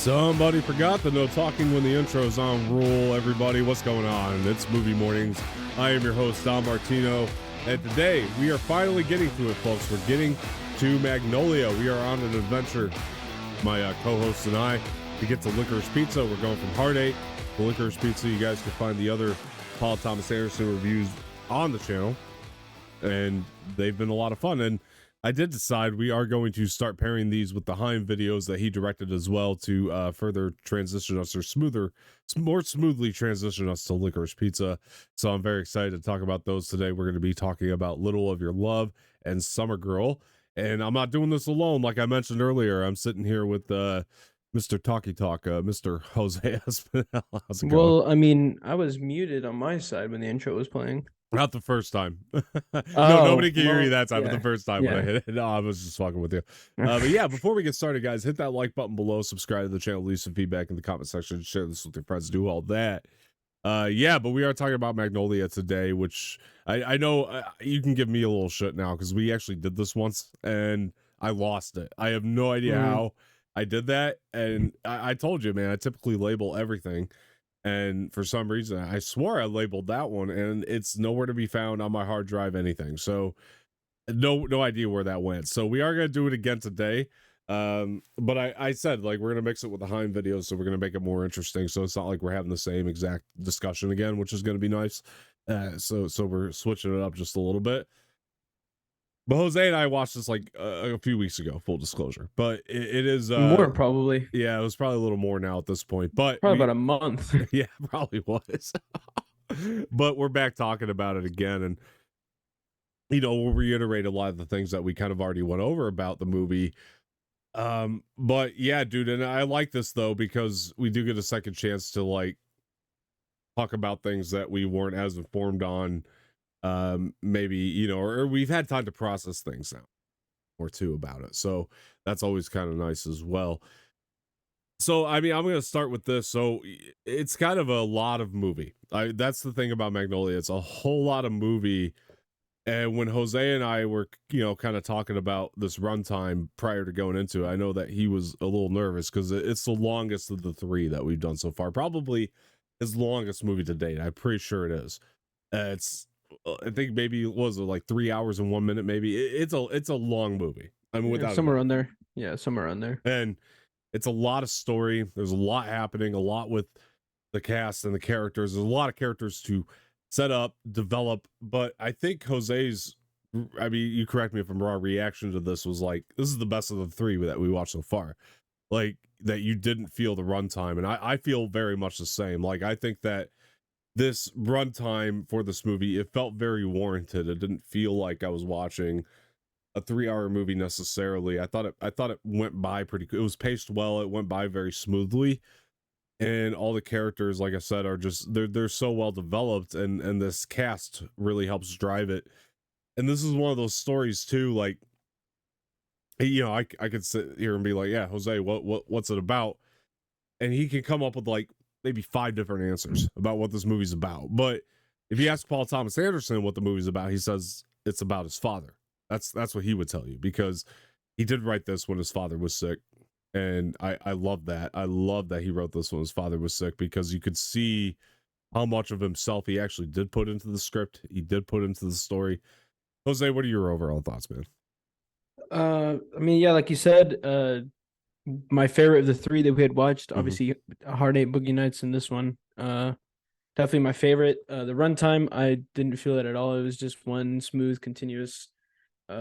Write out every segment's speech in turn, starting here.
Somebody forgot the no talking when the intro's on rule. Everybody, what's going on? It's Movie Mornings. I am your host, Don Martino, and today we are finally getting to it, folks. We're getting to Magnolia. We are on an adventure, my co-hosts and I, to get to Licorice Pizza. We're going from Heart 8 to Licorice Pizza. You guys can find the other Paul Thomas Anderson reviews on the channel, and they've been a lot of fun. And I did decide we are going to start pairing these with the HAIM videos that he directed as well to further transition us, or more smoothly transition us to Licorice Pizza. So I'm very excited to talk about those today. We're going to be talking about Little of Your Love and Summer Girl. And I'm not doing this alone. Like I mentioned earlier, I'm sitting here with Mr. Talkie Talk, Mr. Jose Espinel. How's it going? Well, I mean, I was muted on my side when the intro was playing. Not the first time. No, Oh, nobody can hear you that time, yeah, but the first time when I hit it. No, I was just fucking with you. But yeah, before we get started, guys, hit that like button below, subscribe to the channel, leave some feedback in the comment section, share this with your friends, do all that. Yeah, but we are talking about Magnolia today, which I know you can give me a little shit now because we actually did this once and I lost it. I have no idea how I did that. And I told you, man, I typically label everything. And for some reason, I swore I labeled that one, and it's nowhere to be found on my hard drive, anything. So no idea where that went. So we are going to do it again today. But I said, like, we're going to mix it with the HAIM videos, so we're going to make it more interesting. So it's not like we're having the same exact discussion again, which is going to be nice. So we're switching it up just a little bit. But Jose and I watched this like a few weeks ago, full disclosure. But it is more probably. Yeah, it was probably a little more now at this point. But Probably about a month. Yeah, probably was. But we're back talking about it again, and we'll reiterate a lot of the things that we kind of already went over about the movie. But yeah, dude, and I like this though because we do get a second chance to like talk about things that we weren't as informed on. Maybe or we've had time to process things now or two about it, so that's always kind of nice as well. So I mean, I'm gonna start with this. So it's kind of a lot of movie. That's the thing about Magnolia, it's a whole lot of movie. And when Jose and I were kind of talking about this runtime prior to going into it, I know that he was a little nervous because it's the longest of the three that we've done so far, probably his longest movie to date. I'm pretty sure it is. I think maybe it was like 3 hours and 1 minute. Maybe it's a long movie. I mean, without somewhere on there. Yeah, somewhere on there. And it's a lot of story. There's a lot happening, a lot with the cast and the characters. There's a lot of characters to set up, develop. But I think Jose's, I mean, you correct me if I'm wrong, reaction to this was like, this is the best of the three that we watched so far. Like, that you didn't feel the runtime. And I feel very much the same. Like, I think that this runtime for this movie, it felt very warranted. It didn't feel like I was watching a 3-hour movie necessarily. I thought it went by pretty good. It was paced well. It went by very smoothly, and all the characters, like I said, are just they're so well developed, and this cast really helps drive it. And this is one of those stories too, like I could sit here and be like, yeah, Jose, what's it about? And he can come up with like maybe 5 different answers about what this movie's about. But if you ask Paul Thomas Anderson what the movie's about, he says it's about his father. That's what he would tell you, because he did write this when his father was sick. And I love that. I love that he wrote this when his father was sick, because you could see how much of himself he actually did put into the script. He did put into the story. Jose, what are your overall thoughts, man? I mean, yeah, like you said, my favorite of the three that we had watched, obviously Heart 8, Boogie Nights, and this one. Definitely my favorite. The runtime, I didn't feel it at all. It was just one smooth, continuous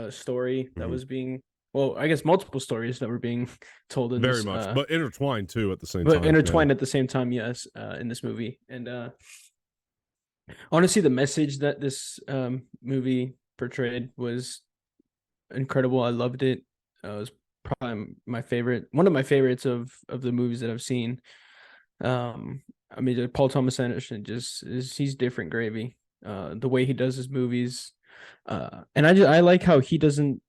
story that was being, well, I guess multiple stories that were being told in very this, much, but intertwined too at the same time. But intertwined at the same time, yes, in this movie. And honestly, the message that this movie portrayed was incredible. I loved it. It was probably one of my favorites of the movies that I've seen. I mean, Paul Thomas Anderson he's different gravy. The way he does his movies, and I like how he doesn't,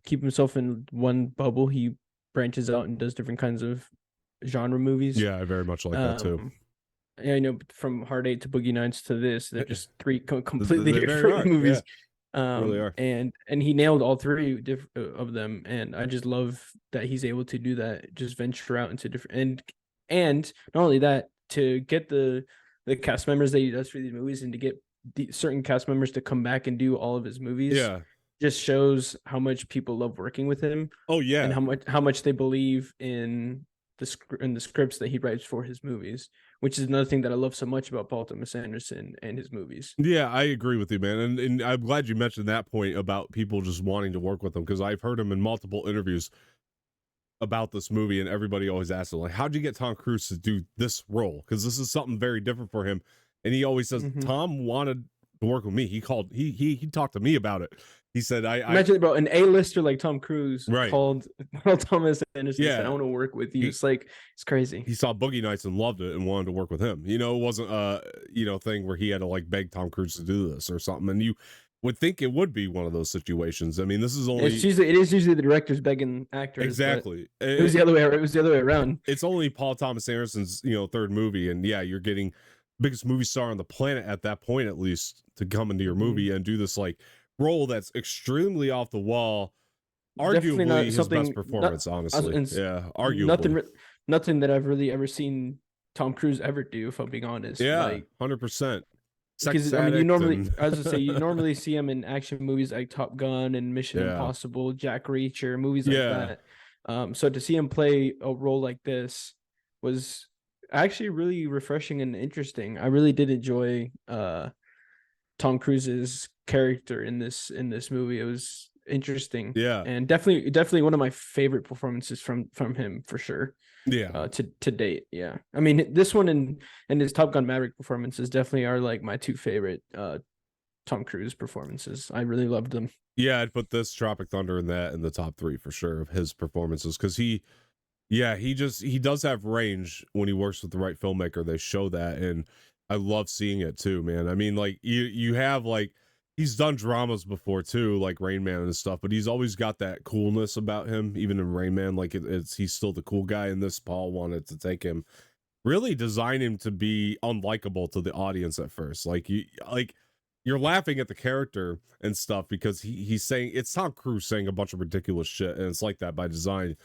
keep himself in one bubble. He branches out and does different kinds of genre movies. Yeah, I very much like that too. Yeah, from Heart 8 to Boogie Nights to this, they're just three completely different movies. Really are. And he nailed all three of them, and I just love that he's able to do that, just venture out into different, and not only that, to get the cast members that he does for these movies, and to get certain cast members to come back and do all of his movies, Yeah. just shows how much people love working with him. Oh yeah. And how much they believe in the scripts that he writes for his movies, which is another thing that I love so much about Paul Thomas Anderson and his movies. Yeah, I agree with you, man. And I'm glad you mentioned that point about people just wanting to work with him, because I've heard him in multiple interviews about this movie, and everybody always asks him, like, how'd you get Tom Cruise to do this role? Because this is something very different for him. And he always says, Tom wanted to work with me. He talked to me about it. He said, imagine, bro, an A-lister like Tom Cruise called Thomas Anderson and said, I want to work with you. It's like, it's crazy. He saw Boogie Nights and loved it and wanted to work with him. You know, it wasn't thing where he had to like beg Tom Cruise to do this or something. And you would think it would be one of those situations. I mean, this is only it is usually the directors begging actors. Exactly. It was the other way. It was the other way around. It's only Paul Thomas Anderson's, third movie, and yeah, you're getting biggest movie star on the planet at that point, at least, to come into your movie and do this like role that's extremely off the wall. Arguably his best performance, honestly. Yeah, arguably. Nothing that I've really ever seen Tom Cruise ever do, if I'm being honest. Yeah, like, 100%. Because I mean, you normally, as I say, you normally see him in action movies like Top Gun and Mission Impossible, Jack Reacher, movies like that. So to see him play a role like this was actually really refreshing and interesting. I really did enjoy Tom Cruise's character in this movie. It was interesting, and definitely one of my favorite performances from him, for sure. To date. I mean, this one and his Top Gun Maverick performances definitely are like my two favorite Tom Cruise performances. I really loved them. I'd put this, Tropic Thunder, and that in the top 3 for sure of his performances, because he does have range when he works with the right filmmaker. They show that, and I love seeing it too, man. I mean, like you have like, he's done dramas before too, like Rain Man and stuff, but he's always got that coolness about him. Even in Rain Man, like he's still the cool guy. And this, Paul wanted to take him, really design him to be unlikable to the audience at first. You're laughing at the character and stuff because he's saying, it's Tom Cruise saying a bunch of ridiculous shit, and it's like that by design.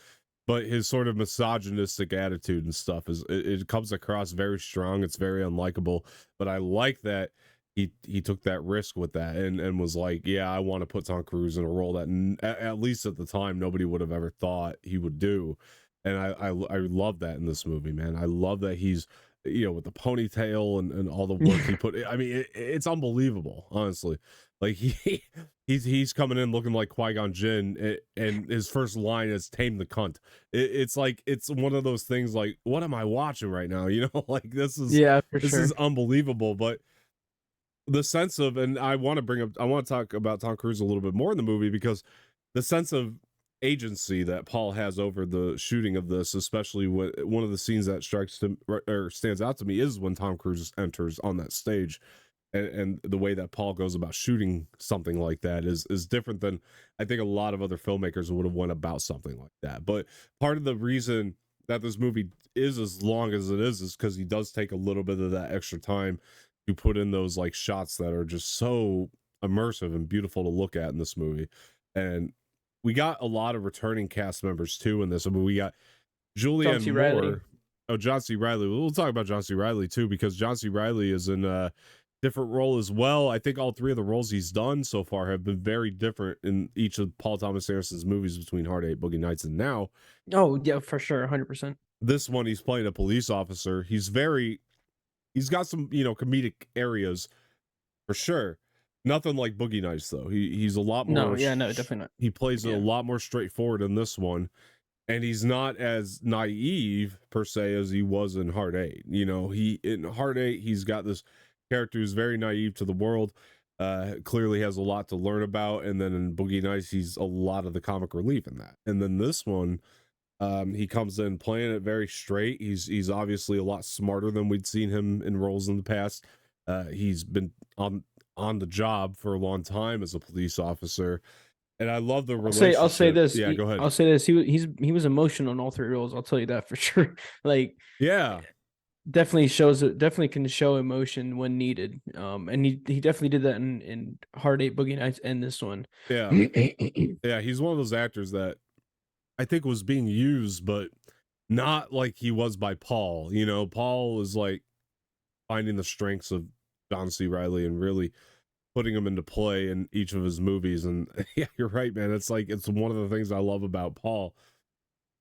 But his sort of misogynistic attitude and stuff it comes across very strong. It's very unlikable. But I like that he took that risk with that and was like, yeah, I want to put Tom Cruise in a role that at least at the time nobody would have ever thought he would do. And I love that in this movie, man. I love that he's, with the ponytail and all the work he put. I mean, it's unbelievable, honestly. Like he's coming in looking like Qui-Gon Jinn, and his first line is "Tame the cunt." It's like, it's one of those things like, what am I watching right now? Like this is is unbelievable. But the sense of, and I want to talk about Tom Cruise a little bit more in the movie, because the sense of agency that Paul has over the shooting of this, especially when one of the scenes that stands out to me is when Tom Cruise enters on that stage, and the way that Paul goes about shooting something like that is different than I think a lot of other filmmakers would have went about something like that. But part of the reason that this movie is as long as it is because he does take a little bit of that extra time to put in those like shots that are just so immersive and beautiful to look at in this movie. And we got a lot of returning cast members too in this. I mean, we got Julianne Moore. Oh, John C. Reilly. We'll talk about John C. Reilly too, because John C. Reilly is in a different role as well. I think all 3 of the roles he's done so far have been very different in each of Paul Thomas Anderson's movies between Hard 8, Boogie Nights, and now. Oh yeah, for sure, 100%. This one, he's playing a police officer. He's got some, comedic areas for sure. Nothing like Boogie Nights though. He's a lot more. No, definitely not. He plays it a lot more straightforward in this one, and he's not as naive per se as he was in Hard 8. In Hard 8, he's got this character who's very naive to the world. Clearly has a lot to learn about, and then in Boogie Nights, he's a lot of the comic relief in that. And then this one, he comes in playing it very straight. He's obviously a lot smarter than we'd seen him in roles in the past. He's been on the job for a long time as a police officer, and I love the relationship. I'll say this. Yeah, go ahead. I'll say this. He was emotional in all 3 roles. I'll tell you that for sure. Like, yeah, definitely can show emotion when needed. And he definitely did that in Hard Eight, Boogie Nights, and this one. Yeah. Yeah, he's one of those actors that I think was being used, but not like he was by Paul. You know, Paul is like finding the strengths of John C. Reilly and really putting him into play in each of his movies. And yeah, you're right, man. It's like it's one of the things I love about Paul.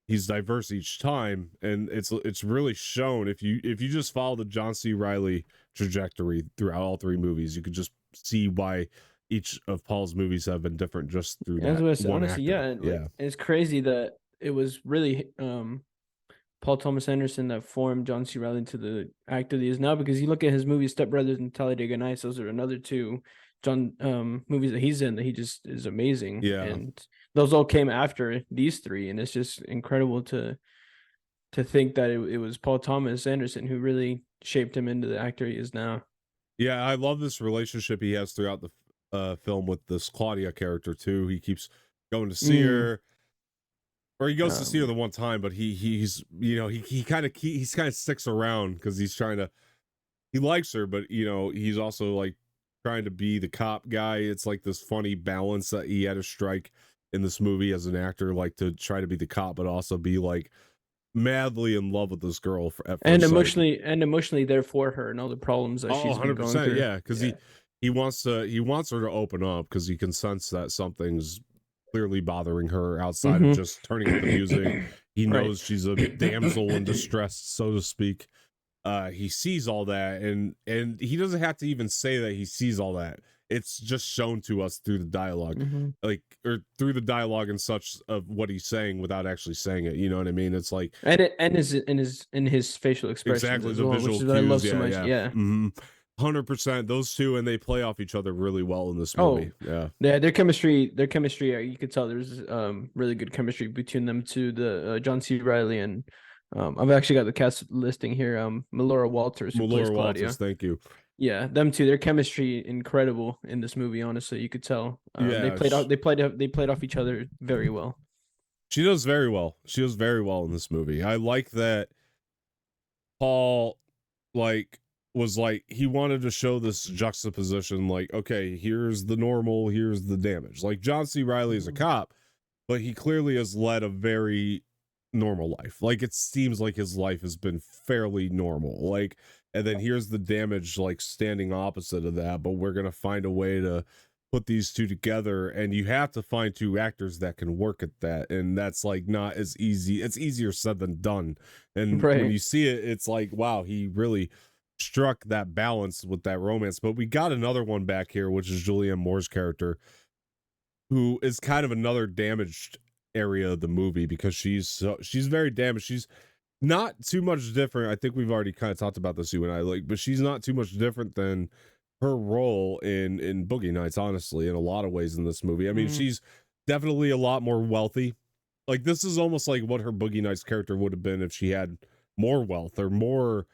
He's diverse each time, and it's really shown if you just follow the John C. Reilly trajectory throughout all three movies, you could just see why each of Paul's movies have been different just through That's that what I said. one Honestly, actor. yeah, and like Yeah. it's crazy that it was really Paul Thomas Anderson that formed John C. Reilly into the actor that he is now. Because you look at his movies, Step Brothers and Talladega Nights; those are another two John movies that he's in that he just is amazing. Yeah. And those all came after these three, and it's just incredible to think that it was Paul Thomas Anderson who really shaped him into the actor he is now. Yeah, I love this relationship he has throughout the film with this Claudia character too. He keeps going to see her, or he goes to see her the one time, but he's you know he kind of he's kind of sticks around because he's trying to he likes her, but you know he's also like trying to be the cop guy. It's like this funny balance that he had to strike in this movie as an actor, like to try to be the cop, but also be like madly in love with this girl at And first sight. emotionally there for her and all the problems that she's been going 100%, through. yeah, because he wants her to open up because he can sense that something's clearly bothering her outside of just turning up the music. He knows she's a damsel in distress, so to speak. He sees all that, and he doesn't have to even say that he sees all that. It's just shown to us through the dialogue, like or through the dialogue and such of what he's saying without actually saying it. You know what I mean? It's like and in his facial expressions exactly as the well, visual which is cues. what I love Yeah, so much. yeah. Yeah. 100%. Those two, and they play off each other really well in this movie. Yeah. Their chemistry, you could tell there's really good chemistry between them two, the John C. Reilly and I've actually got the cast listing here. Melora Walters, who plays Claudia. Thank you. Yeah, them two, their chemistry incredible in this movie. Honestly, you could tell. They played off each other very well. She does very well. She does very well in this movie. I like that Paul was like he wanted to show this juxtaposition, like, okay, here's the normal, here's the damage. Like John C. Reilly is a cop, but he clearly has led a very normal life. Like it seems like his life has been fairly normal. Like, and then here's the damage, like standing opposite of that. But we're gonna find a way to put these two together, and you have to find two actors that can work at that, and that's like not as easy. It's easier said than done. And when you see it, it's like, wow, he really struck that balance with that romance. But we got another one back here, which is Julianne Moore's character, who is kind of another damaged area of the movie because she's very damaged. She's not too much different. I think we've already kind of talked about this, you and I, like, but she's not too much different than her role in Boogie Nights, honestly, in a lot of ways in this movie. I mean, she's definitely a lot more wealthy. Like this is almost like what her Boogie Nights character would have been if she had more wealth or more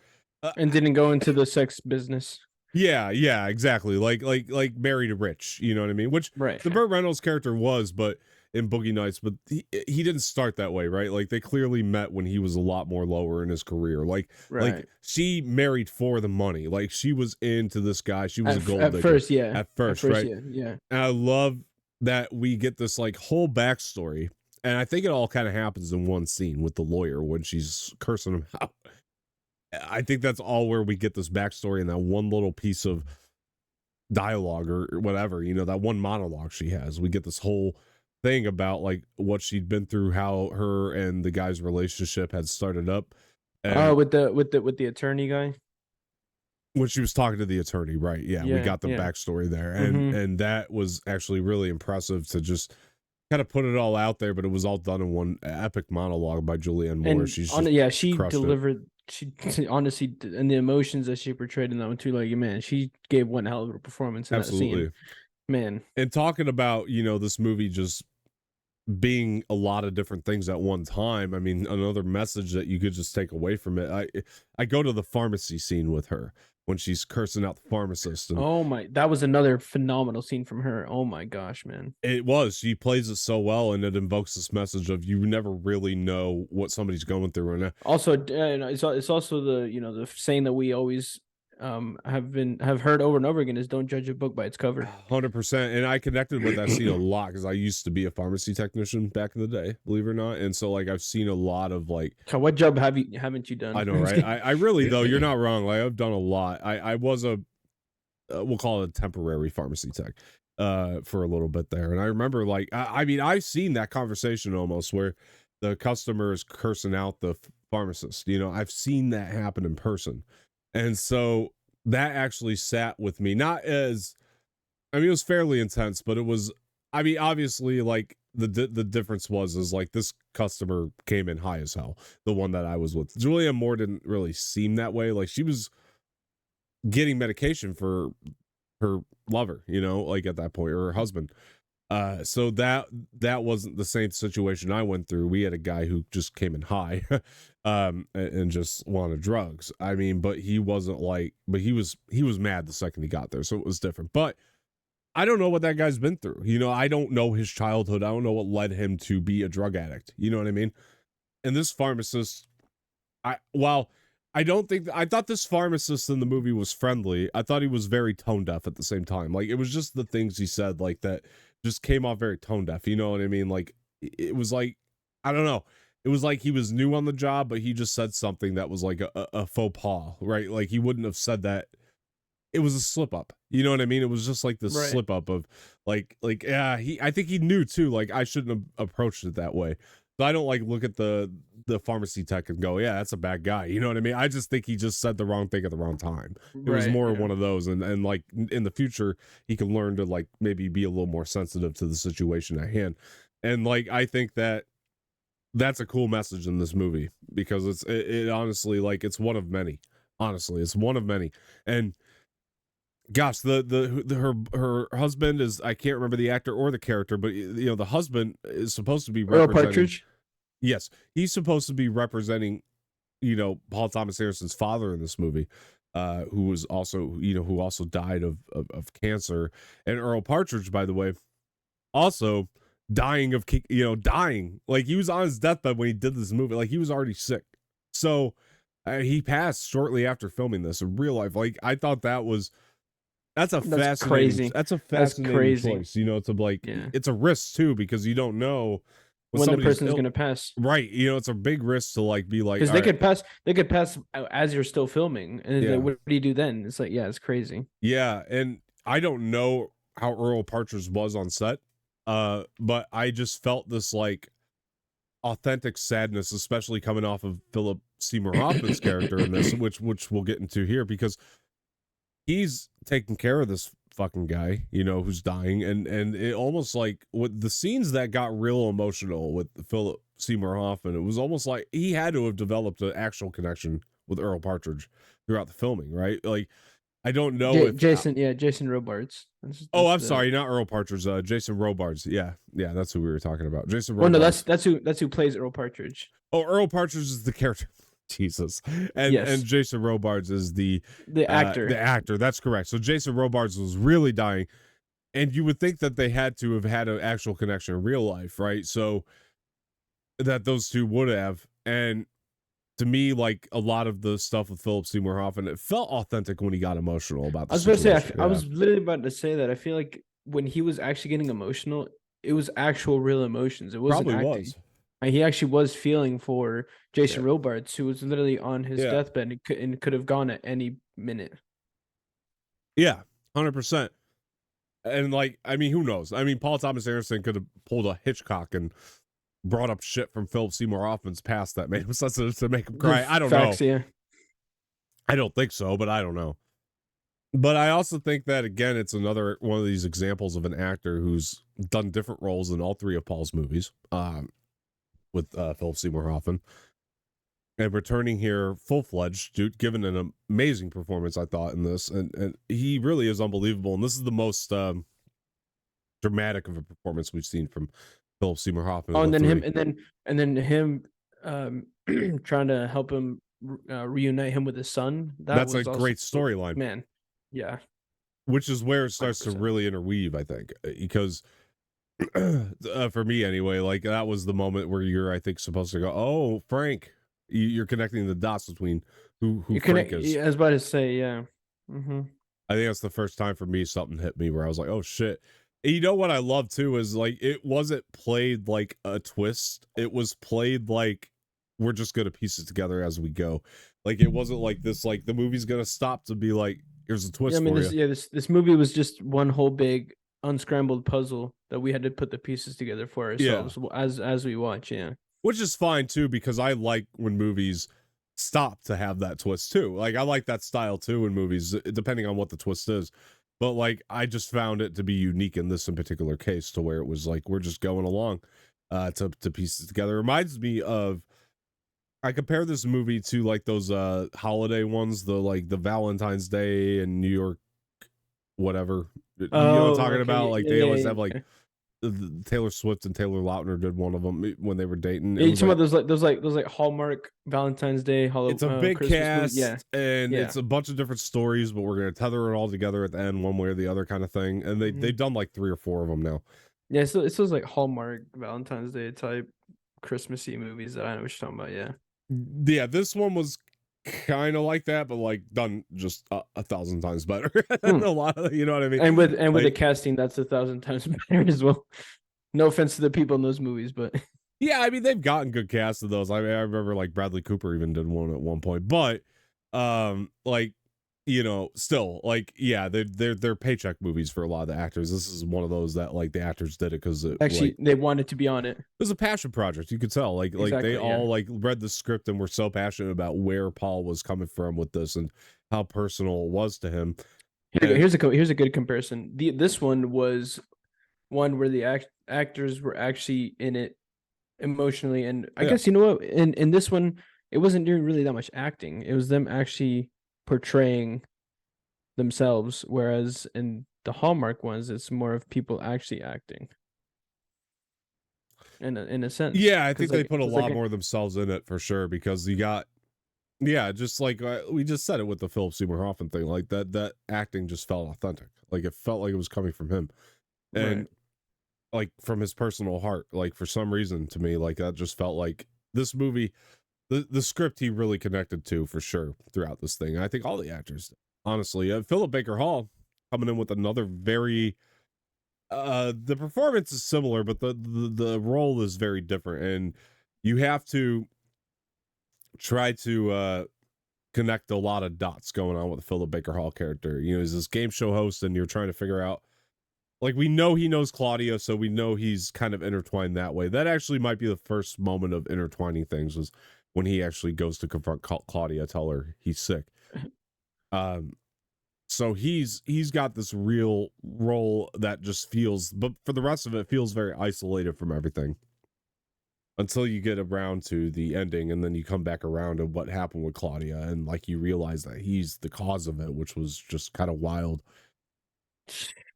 and didn't go into the sex business. Yeah, exactly. Like married rich, you know what I mean? Which the Burt Reynolds character was, but in Boogie Nights, but he didn't start that way, right? Like they clearly met when he was a lot more lower in his career. Like she married for the money. Like she was into this guy. She was a gold digger. At first, right? Yeah. And I love that we get this like whole backstory. And I think it all kind of happens in one scene with the lawyer when she's cursing him out. I think that's all where we get this backstory and that one little piece of dialogue or whatever, you know, that one monologue she has. We get this whole thing about like what she'd been through, how her and the guy's relationship had started up. And with the attorney guy. When she was talking to the attorney, right? Yeah, we got the backstory there. And that was actually really impressive to just kind of put it all out there, but it was all done in one epic monologue by Julianne Moore. And she delivered. She honestly, and the emotions that she portrayed in that one too, like man, she gave one hell of a performance in that scene. Man. And talking about, you know, this movie just being a lot of different things at one time. I mean, another message that you could just take away from it. I go to the pharmacy scene with her when she's cursing out the pharmacist, and Oh my, that was another phenomenal scene from her. Oh my gosh, man. she plays it so well, and it invokes this message of you never really know what somebody's going through. And Also, it's also the the saying that we always have heard over and over again is don't judge a book by its cover. 100%. And I connected with that scene a lot because I used to be a pharmacy technician back in the day, believe it or not. And so like I've seen a lot of like, So what job haven't you done? I know, right? I really, though, you're not wrong. Like I've done a lot. I was a we'll call it a temporary pharmacy tech for a little bit there. And I remember like I mean, I've seen that conversation almost where the customer is cursing out the pharmacist. I've seen that happen in person. And so that actually sat with me, not as, I mean, it was fairly intense, but it was, I mean, obviously like the difference is like this customer came in high as hell, the one that I was with. Julianne Moore didn't really seem that way. Like she was getting medication for her lover, like at that point, or her husband. So that wasn't the same situation I went through. We had a guy who just came in high, and just wanted drugs. I mean, but he wasn't like, but he was mad the second he got there, so it was different. But I don't know what that guy's been through. I don't know his childhood. I don't know what led him to be a drug addict. You know what I mean? And this pharmacist, I don't think I thought this pharmacist in the movie was friendly. I thought he was very tone deaf at the same time. Like it was just the things he said like that just came off very tone deaf. You know what I mean? Like it was like, I don't know. It was like he was new on the job, but he just said something that was like a faux pas, right? Like he wouldn't have said that. It was a slip up. You know what I mean? It was just like this slip up of yeah, I think he knew too, like I shouldn't have approached it that way. So I don't like look at the pharmacy tech and go, yeah, that's a bad guy. You know what I mean? I just think he just said the wrong thing at the wrong time. It was more one of those, and like in the future he can learn to like maybe be a little more sensitive to the situation at hand. And like I think that's a cool message in this movie because it honestly, like it's one of many. Honestly, it's one of many. And gosh, her husband is, I can't remember the actor or the character, but the husband is supposed to be Earl Partridge. Yes, he's supposed to be representing, Paul Thomas Anderson's father in this movie, who was also, who also died of cancer. And Earl Partridge, by the way, also dying of, dying. Like he was on his deathbed when he did this movie. Like he was already sick. So he passed shortly after filming this in real life. Like I thought that's fascinating. Crazy. That's a fascinating choice. To like, it's a risk too because you don't know when the person's going to pass. Right. It's a big risk to like be like, because they could pass. They could pass as you're still filming, and like, what do you do then? It's like, it's crazy. Yeah, and I don't know how Earl Partridge was on set, but I just felt this like authentic sadness, especially coming off of Phillip Seymour Hoffman's character in this, which we'll get into here because he's taking care of this fucking guy, who's dying, and it almost like with the scenes that got real emotional with Phillip Seymour Hoffman, it was almost like he had to have developed an actual connection with Earl Partridge throughout the filming, right? Like I don't know if Jason Robards. I'm sorry, not Earl Partridge, Jason Robards. Yeah, that's who we were talking about. Jason Robards. Oh no, that's who plays Earl Partridge. Oh, Earl Partridge is the character. Jesus. And Jason Robards is the actor. The actor, that's correct. So Jason Robards was really dying, and you would think that they had to have had an actual connection in real life, right? So that those two would have. And to me, like a lot of the stuff with Phillip Seymour Hoffman, it felt authentic when he got emotional about the situation. I was literally about to say that. I feel like when he was actually getting emotional, it was actual real emotions. It wasn't Probably acting. Was. He actually was feeling for Jason Robards, who was literally on his deathbed and could have gone at any minute. Yeah, 100%. And like, I mean, who knows? I mean, Paul Thomas Anderson could have pulled a Hitchcock and brought up shit from Phillip Seymour Hoffman's past that made him sensitive to make him cry. I don't know. Yeah. I don't think so, but I don't know. But I also think that, again, it's another one of these examples of an actor who's done different roles in all three of Paul's movies. With Phillip Seymour Hoffman, and returning here full-fledged, dude, given an amazing performance, I thought, in this, and he really is unbelievable, and this is the most dramatic of a performance we've seen from Phillip Seymour Hoffman Oh, in and the then him, three. and then him, trying to help him reunite him with his son. That That's a was also, great storyline, man, yeah, which is where it hundred starts to percent. really interweave, I think, because for me anyway, like that was the moment where you're, I think, supposed to go, oh, Frank. You're connecting the dots between who You Frank connect. is. I was about to say, yeah. Mm-hmm. I think that's the first time for me something hit me where I was like, oh shit. And you know what I love too is like it wasn't played like a twist. It was played like we're just gonna piece it together as we go. Like it wasn't like this, like the movie's gonna stop to be like, here's a Yeah, I twist mean for you. this movie was just one whole big unscrambled puzzle that we had to put the pieces together for Yeah. ourselves as we watch. Yeah. Which is fine too, because I like when movies stop to have that twist too. Like I like that style too in movies, depending on what the twist is. But like I just found it to be unique in this in particular case, to where it was like we're just going along to piece it together. It reminds me of, I compare this movie to like those holiday ones, the like the Valentine's Day in New York, whatever. You know what I'm Oh, talking about? okay. Like Yeah, they yeah, always yeah. have like Yeah. Taylor Swift and Taylor Lautner did one of them when they were dating. It Yeah, you was talking like about those like Hallmark Valentine's Day, it's a big Christmas movie? Yeah, cast and yeah. it's a bunch of different stories, but we're gonna tether it all together at the end, one way or the other, kind of thing. And Hmm. they've done like 3 or 4 of them now. Yeah, so it's those like Hallmark Valentine's Day type Christmassy movies that I know what you're talking about. Yeah. Yeah, this one was kind of like that, but like done just a thousand times better than Hmm. a lot of, you know what I mean? And with the Like, casting, that's 1,000 times better as well. No offense to the people in those movies, but yeah, I mean they've gotten good casts of those. I mean, I remember like Bradley Cooper even did one at one point, but like, you know, still like, yeah, they're paycheck movies for a lot of the actors. This is one of those that like the actors did it because it like actually they wanted to be on it. it was a passion project. You could tell, like they Exactly. Yeah. all like read the script and were so passionate about where Paul was coming from with this and how personal it was to him. Here you go. And Here's a good comparison. This one was one where the actors were actually in it emotionally, and I yeah, guess you know what? In this one, it wasn't doing really that much acting. It was them actually portraying themselves, whereas in the Hallmark ones, it's more of people actually acting in a sense. yeah, I think Because they like put a because lot like more of themselves in it for sure, because you got, yeah, just like we just said it with the Phillip Seymour Hoffman thing, like that acting just felt authentic. Like it felt like it was coming from him. right. And like from his personal heart, like for some reason to me, like that just felt like this movie, the script he really connected to for sure throughout this thing. And I think all the actors did, honestly. Philip Baker Hall coming in with another very the performance is similar, but the role is very different, and you have to try to connect a lot of dots going on with the Philip Baker Hall character. You know, he's this game show host, and you're trying to figure out, like, we know he knows Claudia, so we know he's kind of intertwined that way. That actually might be the first moment of intertwining things, was when he actually goes to confront Claudia, tell her he's sick. Um, so he's got this real role that just feels, but for the rest of it, feels very isolated from everything until you get around to the ending, and then you come back around to what happened with Claudia, and like you realize that he's the cause of it, which was just kind of wild.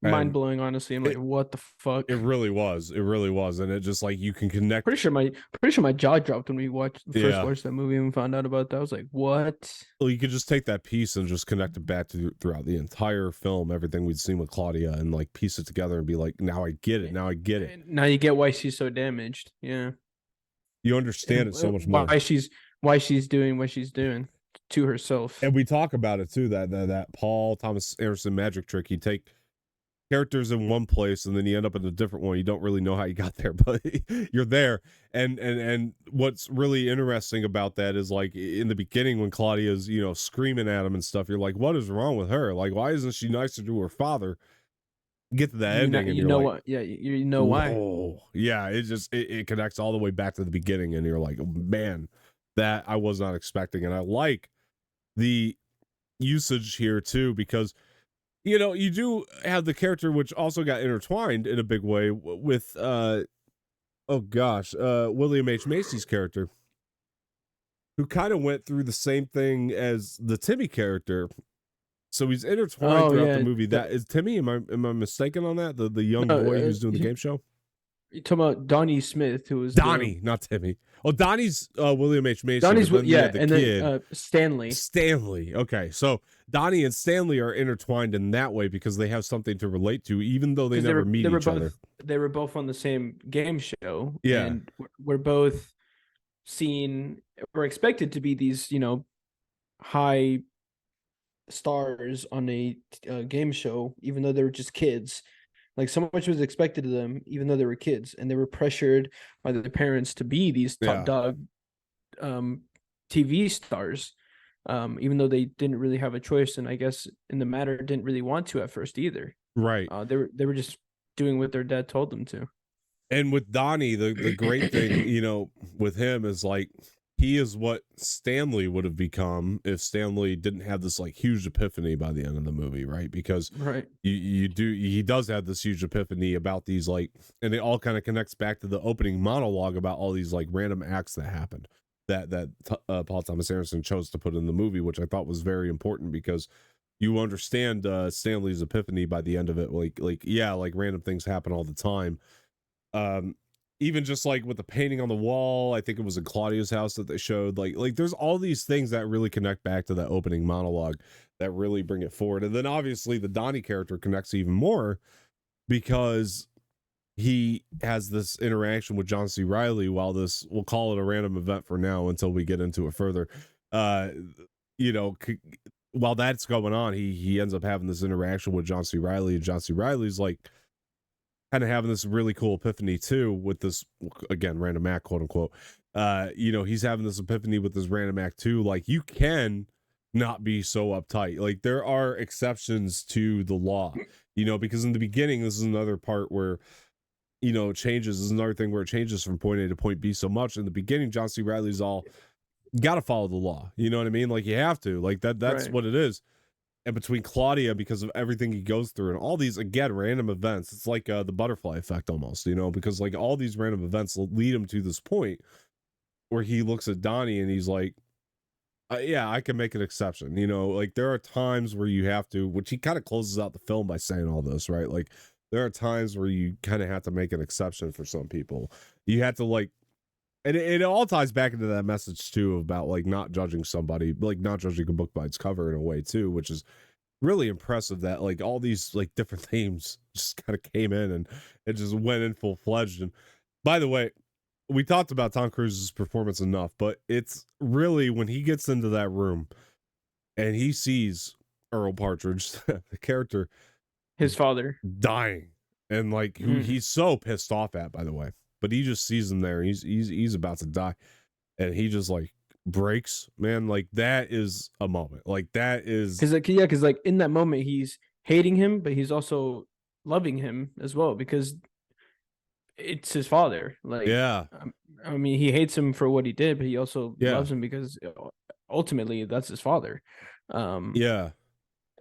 Mind And blowing, honestly. I'm like, it what the fuck? it really was, and it just like you can connect. Pretty sure my jaw dropped when we first Yeah, watched that movie and found out about that. I was like, what? well, you could just take that piece and just connect it back to throughout the entire film, everything we'd seen with Claudia, and like piece it together and be like, now I get it, now I get it. Now you get why she's so damaged. Yeah. You understand And it so much more. why she's doing what she's doing to herself. And we talk about it too, that Paul Thomas Anderson magic trick. You take characters in one place and then you end up in a different one. You don't really know how you got there, but you're there. And what's really interesting about that is, like, in the beginning when Claudia's, you know, screaming at him and stuff, you're like, what is wrong with her? Like, why isn't she nicer to her father? Get to the ending and You you're know like, what? Yeah, you know why. whoa. Yeah, it connects all the way back to the beginning, and you're like, man, that I was not expecting. And I like the usage here too, because, you know, you do have the character which also got intertwined in a big way with William H. Macy's character, who kind of went through the same thing as the Timmy character. So he's intertwined Oh throughout the yeah, movie. That is Timmy. Am I mistaken on that? The young no, boy who's doing the game show. You talking about Donnie Smith, who was Donnie, not Timmy. Oh, Donnie's William H. Macy. Donnie's, but then you yeah, had the and kid, then Stanley. Stanley. Okay, so Donnie and Stanley are intertwined in that way because they have something to relate to, even though they never meet each other. They were both on the same game show, Yeah. and we're both we're expected to be these, high stars on a game show, even though they were just kids. Like, so much was expected of them, even though they were kids, and they were pressured by their parents to be these top dog TV stars, even though they didn't really have a choice, and I guess in the matter didn't really want to at first either. Right. They were just doing what their dad told them to. And with Donnie, the great thing, with him is like he is what Stanley would have become if Stanley didn't have this like huge epiphany by the end of the movie, right? Because he does have this huge epiphany about these like, and it all kind of connects back to the opening monologue about all these like random acts that happened that Paul Thomas Anderson chose to put in the movie, which I thought was very important because you understand Stanley's epiphany by the end of it. Like random things happen all the time. Even just like with the painting on the wall, I think it was in Claudia's house that they showed like there's all these things that really connect back to that opening monologue that really bring it forward. And then obviously the Donnie character connects even more because he has this interaction with John C. Reilly while we'll call it a random event for now until we get into it further. While that's going on, he ends up having this interaction with John C. Reilly, and John C. Reilly's like kind of having this really cool epiphany too with this, again, random act, quote unquote. He's having this epiphany with this random act too. Like, you can not be so uptight. Like, there are exceptions to the law, because in the beginning, this is another part where, it changes. This is another thing where it changes from point A to point B so much. In the beginning, John C. Reilly's all, got to follow the law. You know what I mean? Like, you have to. Like, that's what it is. And between Claudia, because of everything he goes through and all these, again, random events, it's like the butterfly effect almost, because like all these random events lead him to this point where he looks at Donnie and he's like, yeah, I can make an exception. Like there are times where you have to, which he kind of closes out the film by saying all this, right? Like there are times where you kind of have to make an exception for some people. You have to like, and it all ties back into that message too about like not judging somebody, like not judging a book by its cover in a way too, which is really impressive that like all these like different themes just kind of came in and it just went in full fledged. And by the way, we talked about Tom Cruise's performance enough, but it's really when he gets into that room and he sees Earl Partridge, the character, his father, dying, and like who he's so pissed off at, by the way. But he just sees him there. He's about to die, and he just like breaks, man. Like that is a moment. Like that is because like in that moment he's hating him, but he's also loving him as well because it's his father. Like, I mean, he hates him for what he did, but he also loves him because ultimately that's his father. And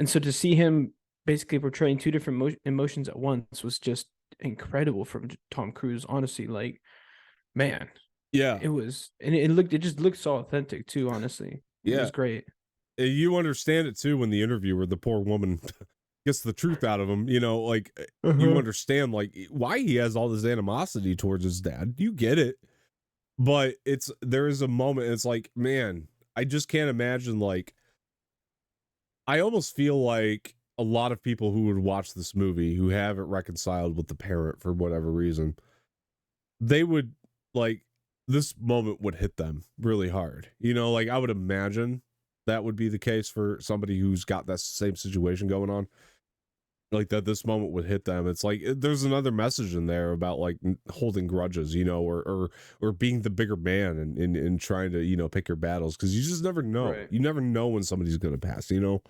so to see him basically portraying two different emotions at once was just incredible from Tom Cruise. Honestly, like, man, it was, and it just looked so authentic too. Honestly, it was great. You understand it too when the interviewer, the poor woman, gets the truth out of him. You understand like why he has all this animosity towards his dad. You get it, but there is a moment. It's like, man, I just can't imagine. Like, I almost feel like a lot of people who would watch this movie who haven't reconciled with the parent for whatever reason, they would like this moment would hit them really hard. Like I would imagine that would be the case for somebody who's got that same situation going on. Like that this moment would hit them. It's like there's another message in there about like holding grudges, or being the bigger man and trying to, pick your battles, because you just never know. Right. You never know when somebody's going to pass, You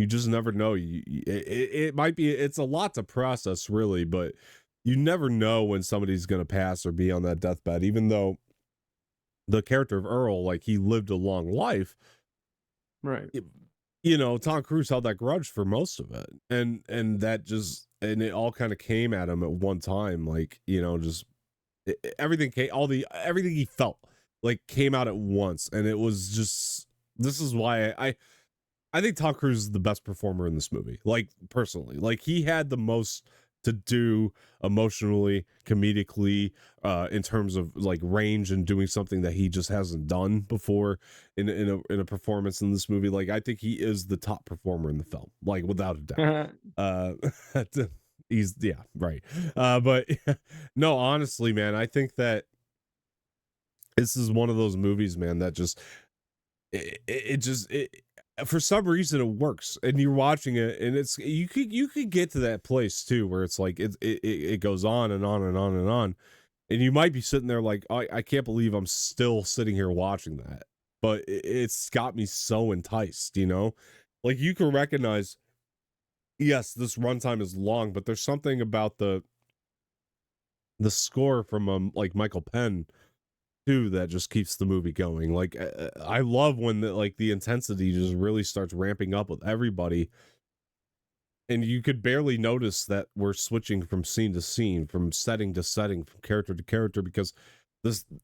just never know. It might be, it's a lot to process really, but you never know when somebody's going to pass or be on that deathbed, even though the character of Earl, like he lived a long life. Right. Tom Cruise held that grudge for most of it. And it all kind of came at him at one time. Like, everything he felt like came out at once. And it was just, this is why I think Tom Cruise is the best performer in this movie. Like personally, like he had the most to do emotionally, comedically, in terms of like range and doing something that he just hasn't done before in a performance in this movie. Like I think he is the top performer in the film, like without a doubt. He's yeah, right. But no, honestly, man, I think that this is one of those movies, man, that just it for some reason it works, and you're watching it, and it's you could get to that place too where it's like it goes on and on and on and on, and you might be sitting there like I can't believe I'm still sitting here watching that, but it's got me so enticed, like you can recognize, yes, this runtime is long, but there's something about the score from like Michael Penn too that just keeps the movie going. Like I love when the intensity just really starts ramping up with everybody, and you could barely notice that we're switching from scene to scene, from setting to setting, from character to character, because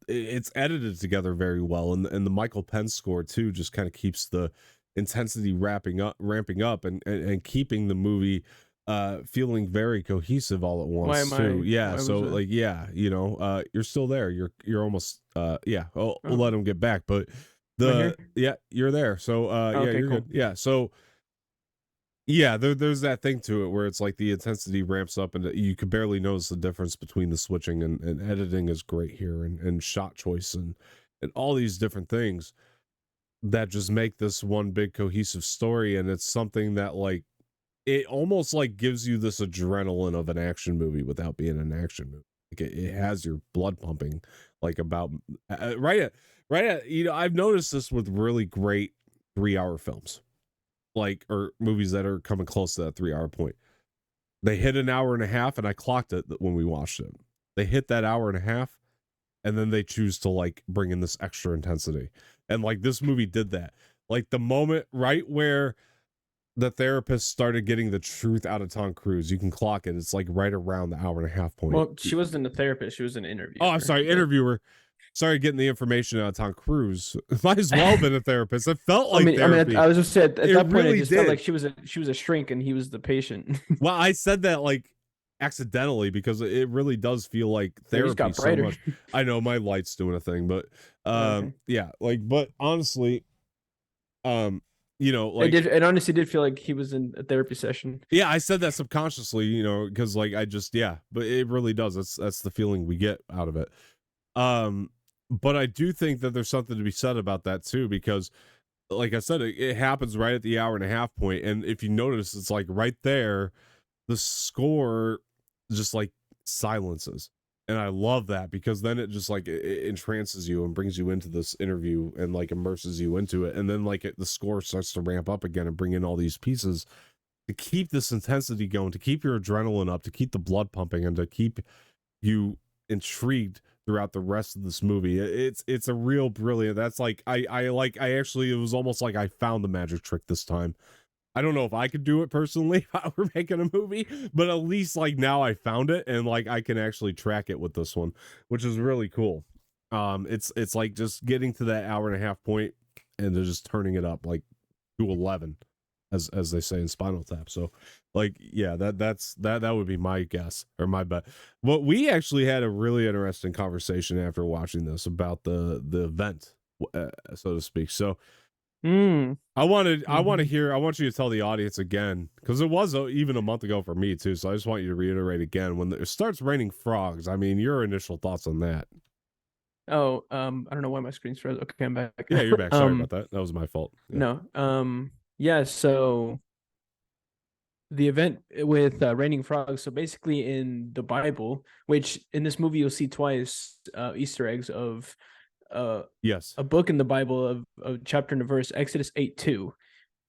it's edited together very well, and the Michael Penn score too just kind of keeps the intensity ramping up, and keeping the movie feeling very cohesive all at once too. Yeah, so like you're still there, you're almost yeah, we'll let him get back, but you're there, so yeah, you're cool. Good. Yeah, so yeah, there's that thing to it where it's like the intensity ramps up, and you could barely notice the difference between the switching, and editing is great here, and shot choice, and all these different things that just make this one big cohesive story. And it's something that like it almost like gives you this adrenaline of an action movie without being an action movie. Like it has your blood pumping, like about right at I've noticed this with really great 3-hour films, like, or movies that are coming close to that 3-hour point. They hit an hour and a half, and I clocked it when we watched it. They hit that hour and a half, and then they choose to like bring in this extra intensity. And like this movie did that. Like the moment right where the therapist started getting the truth out of Tom Cruise, you can clock it. It's like right around the hour and a half point. Well, she wasn't a therapist; she was an interviewer. Oh, I'm sorry, interviewer. Sorry, getting the information out of Tom Cruise. Might as well have been a therapist. It felt like therapy. I was just saying at that point, it just felt like she was a shrink and he was the patient. Well, I said that like accidentally because it really does feel like therapy so much. I know my light's doing a thing, but yeah, like, but honestly, like it honestly did feel like he was in a therapy session. Yeah, I said that subconsciously, because like I just but it really does. That's the feeling we get out of it. But I do think that there's something to be said about that too, because like I said, it happens right at the hour and a half point, and if you notice, it's like right there, the score just like silences, and I love that because then it just like it entrances you and brings you into this interview and like immerses you into it, and then like the score starts to ramp up again and bring in all these pieces to keep this intensity going, to keep your adrenaline up, to keep the blood pumping, and to keep you intrigued throughout the rest of this movie. It's a real brilliant. That's like I actually, it was almost like I found the magic trick this time. I don't know if I could do it personally if I were making a movie, but at least like now I found it, and like I can actually track it with this one, which is really cool. It's like just getting to that hour and a half point and they're just turning it up like to 11, as they say in Spinal Tap. So like that would be my guess or my bet. Well, we actually had a really interesting conversation after watching this about the event, so to speak. So I want you to tell the audience again, because it was even a month ago for me too, so I just want you to reiterate again when it starts raining frogs. I mean, your initial thoughts on that. I don't know why my screen's frozen. Okay, I'm back. Yeah, you're back. Sorry about that was my fault. Yeah. So the event with raining frogs, so basically in the Bible, which in this movie you'll see twice Easter eggs of yes, a book in the Bible of chapter and verse, Exodus 8:2,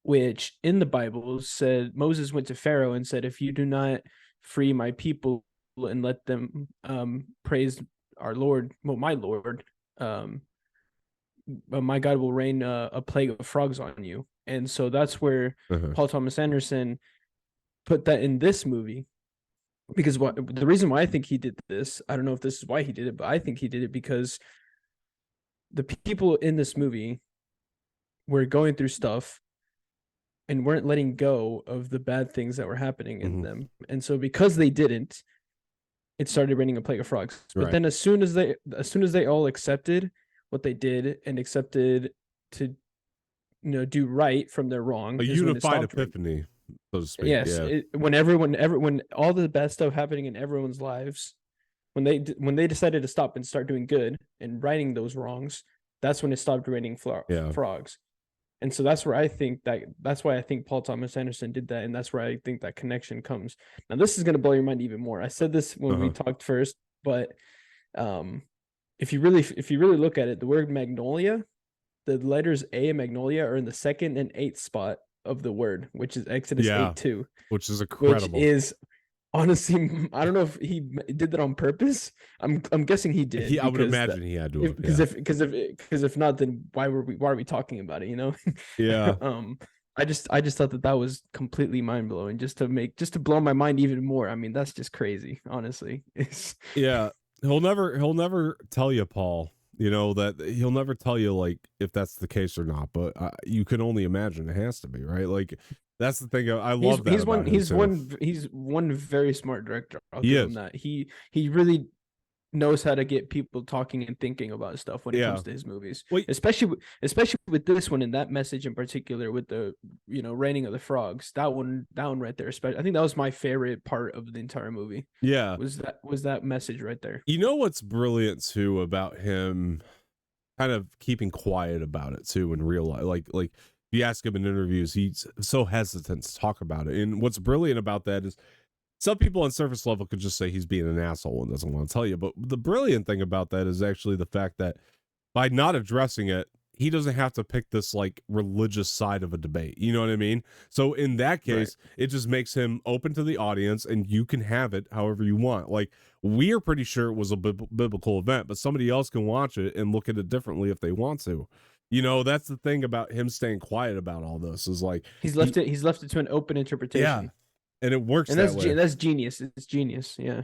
which in the Bible said Moses went to Pharaoh and said, if you do not free my people and let them praise our Lord, well, my Lord, my God will rain a plague of frogs on you. And so that's where Paul Thomas Anderson put that in this movie, because the reason why I think he did this, I don't know if this is why he did it, but I think he did it because the people in this movie were going through stuff and weren't letting go of the bad things that were happening in Mhm. them. And so because they didn't, it started raining a plague of frogs. But Right. then as soon as they all accepted what they did and accepted to do right from their wrong A is when it unified stopped raining. epiphany, so to speak. Yes, Yeah. when all the bad stuff happening in everyone's lives, when they decided to stop and start doing good and righting those wrongs, that's when it stopped raining Yeah. frogs. And so that's why I think Paul Thomas Anderson did that, and that's where I think that connection comes. Now, this is going to blow your mind even more. I said this when we talked first, but if you really look at it, the word Magnolia, the letters A and Magnolia are in the 2nd and 8th spot of the word, which is Exodus 8:2, which is which incredible. is honestly, I don't know if he did that on purpose. I'm guessing he did. I would imagine he had to have. Because if not, then why are we talking about it? Yeah. I just thought that was completely mind blowing. Just to blow my mind even more. I mean, that's just crazy. Honestly, Yeah. He'll never tell you, Paul. That he'll never tell you like if that's the case or not. But you can only imagine it has to be, right? Like that's the thing. I love that about him. He's one very smart director. I'll He give is. him that. He really knows how to get people talking and thinking about stuff when it comes to his movies. Especially with this one and that message in particular with the raining of the frogs. That one right there. I think that was my favorite part of the entire movie. Yeah. Was that message right there. You know what's brilliant too about him kind of keeping quiet about it too in real life. Like if you ask him in interviews, he's so hesitant to talk about it. And what's brilliant about that is some people on surface level could just say he's being an asshole and doesn't want to tell you. But the brilliant thing about that is actually the fact that by not addressing it, he doesn't have to pick this like religious side of a debate. You know what I mean? So in that case, It just makes him open to the audience and you can have it however you want. Like we're pretty sure it was a biblical event, but somebody else can watch it and look at it differently if they want to. That's the thing about him staying quiet about all this is like he's left it to an open interpretation. Yeah. And it works and that's genius. It's genius. Yeah.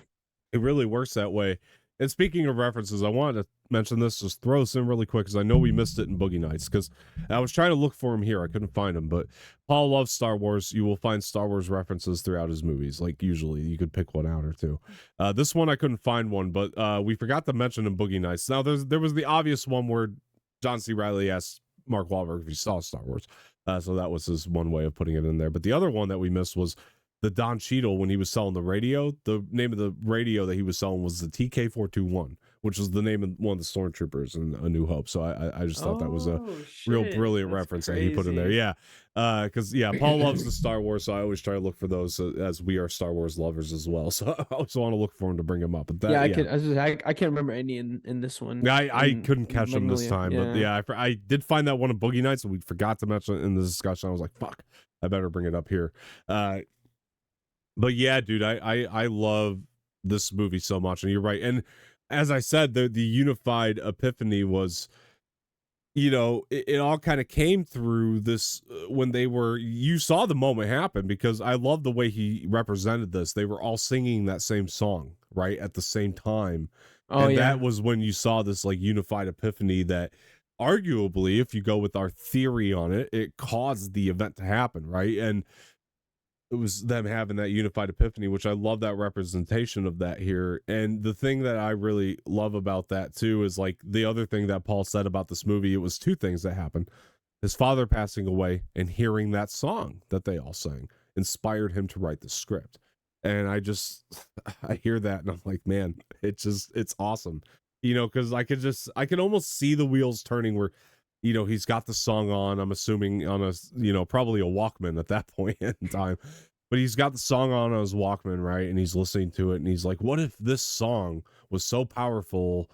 It really works that way. And speaking of references, I wanted to mention this, just throw this in really quick because I know we missed it in Boogie Nights because I was trying to look for him here. I couldn't find him, but Paul loves Star Wars. You will find Star Wars references throughout his movies. Like usually you could pick one out or two. This one, I couldn't find one, but we forgot to mention in Boogie Nights. Now there was the obvious one where John C. Reilly asked Mark Wahlberg if he saw Star Wars. So that was his one way of putting it in there. But the other one that we missed was the Don Cheadle when he was selling the radio. The name of the radio that he was selling was the TK421, which was the name of one of the stormtroopers in A New Hope. So I just thought that was a real brilliant reference that he put in there. Yeah. Because Paul loves the Star Wars, so I always try to look for those as we are Star Wars lovers as well. So I also want to look for him to bring him up. But I can't remember any in this one. I couldn't catch him this time, but I did find that one of Boogie Nights, and we forgot to mention it in the discussion. I was like, fuck, I better bring it up here. But yeah, dude, I love this movie so much, and you're right. And as I said, the unified epiphany was, it all kind of came through this when you saw the moment happen, because I love the way he represented this. They were all singing that same song, right, at the same time. That was when you saw this like unified epiphany that arguably, if you go with our theory on it, it caused the event to happen, right? And it was them having that unified epiphany, which I love that representation of that here. And the thing that I really love about that too is like the other thing that Paul said about this movie, it was two things that happened. His father passing away and hearing that song that they all sang inspired him to write the script. And I hear that and I'm like, man, it's awesome. Because I can almost see the wheels turning where he's got the song on, I'm assuming on a, probably a Walkman at that point in time, but he's got the song on his Walkman, right? And he's listening to it and he's like, what if this song was so powerful,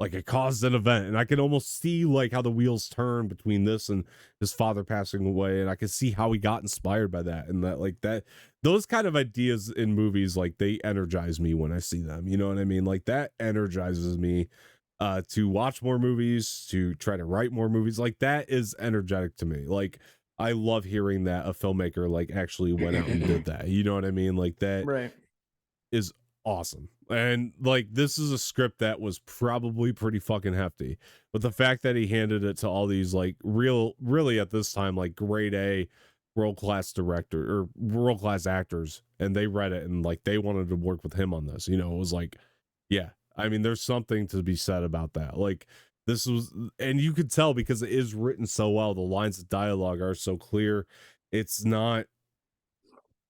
like it caused an event? And I can almost see like how the wheels turn between this and his father passing away. And I can see how he got inspired by that. And that those kind of ideas in movies, like they energize me when I see them, you know what I mean? Like that energizes me to watch more movies, to try to write more movies. Like that is energetic to me. Like I love hearing that a filmmaker like actually went out and did that. You know what I mean? Like that is awesome. And like this is a script that was probably pretty fucking hefty, but the fact that he handed it to all these like really at this time like grade A world-class director or world-class actors, and they read it and like they wanted to work with him on this. You know, it was like, yeah, I mean, there's something to be said about that. Like this was, and you could tell because it is written so well. The lines of dialogue are so clear. It's not.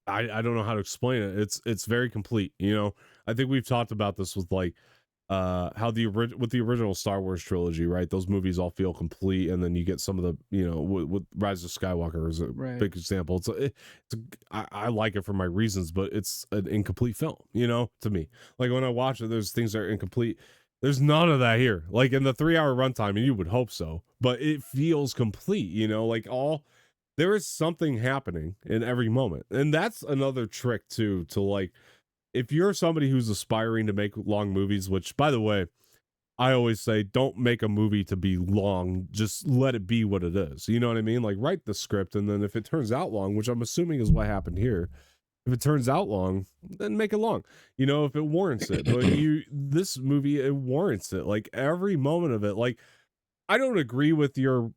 I don't know how to explain it. It's very complete. You know, I think we've talked about this with like how with the original Star Wars trilogy, right? Those movies all feel complete, and then you get some of the, you know, with Rise of Skywalker is a big example. I like it for my reasons, but it's an incomplete film, you know, to me. Like when I watch it, there's things that are incomplete. There's none of that here. Like in the 3-hour runtime, and you would hope so, but it feels complete, you know, like there is something happening in every moment. And that's another trick too, to like, if you're somebody who's aspiring to make long movies, which by the way, I always say, don't make a movie to be long, just let it be what it is. You know what I mean? Like write the script, and then if it turns out long, which I'm assuming is what happened here, if it turns out long, then make it long. You know, if it warrants it. But this movie, it warrants it. Like every moment of it. Like I don't agree with your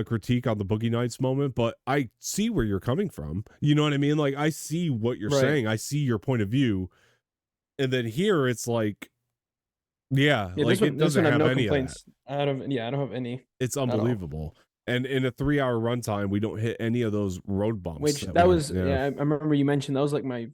critique on the Boogie Nights moment, but I see where you're coming from. You know what I mean? Like I see what you're saying. I see your point of view. And then here it's like, yeah, like it doesn't have any complaints of that. I don't have any. It's unbelievable. And in a 3-hour runtime, we don't hit any of those road bumps. Which that was, I remember you mentioned that was like my,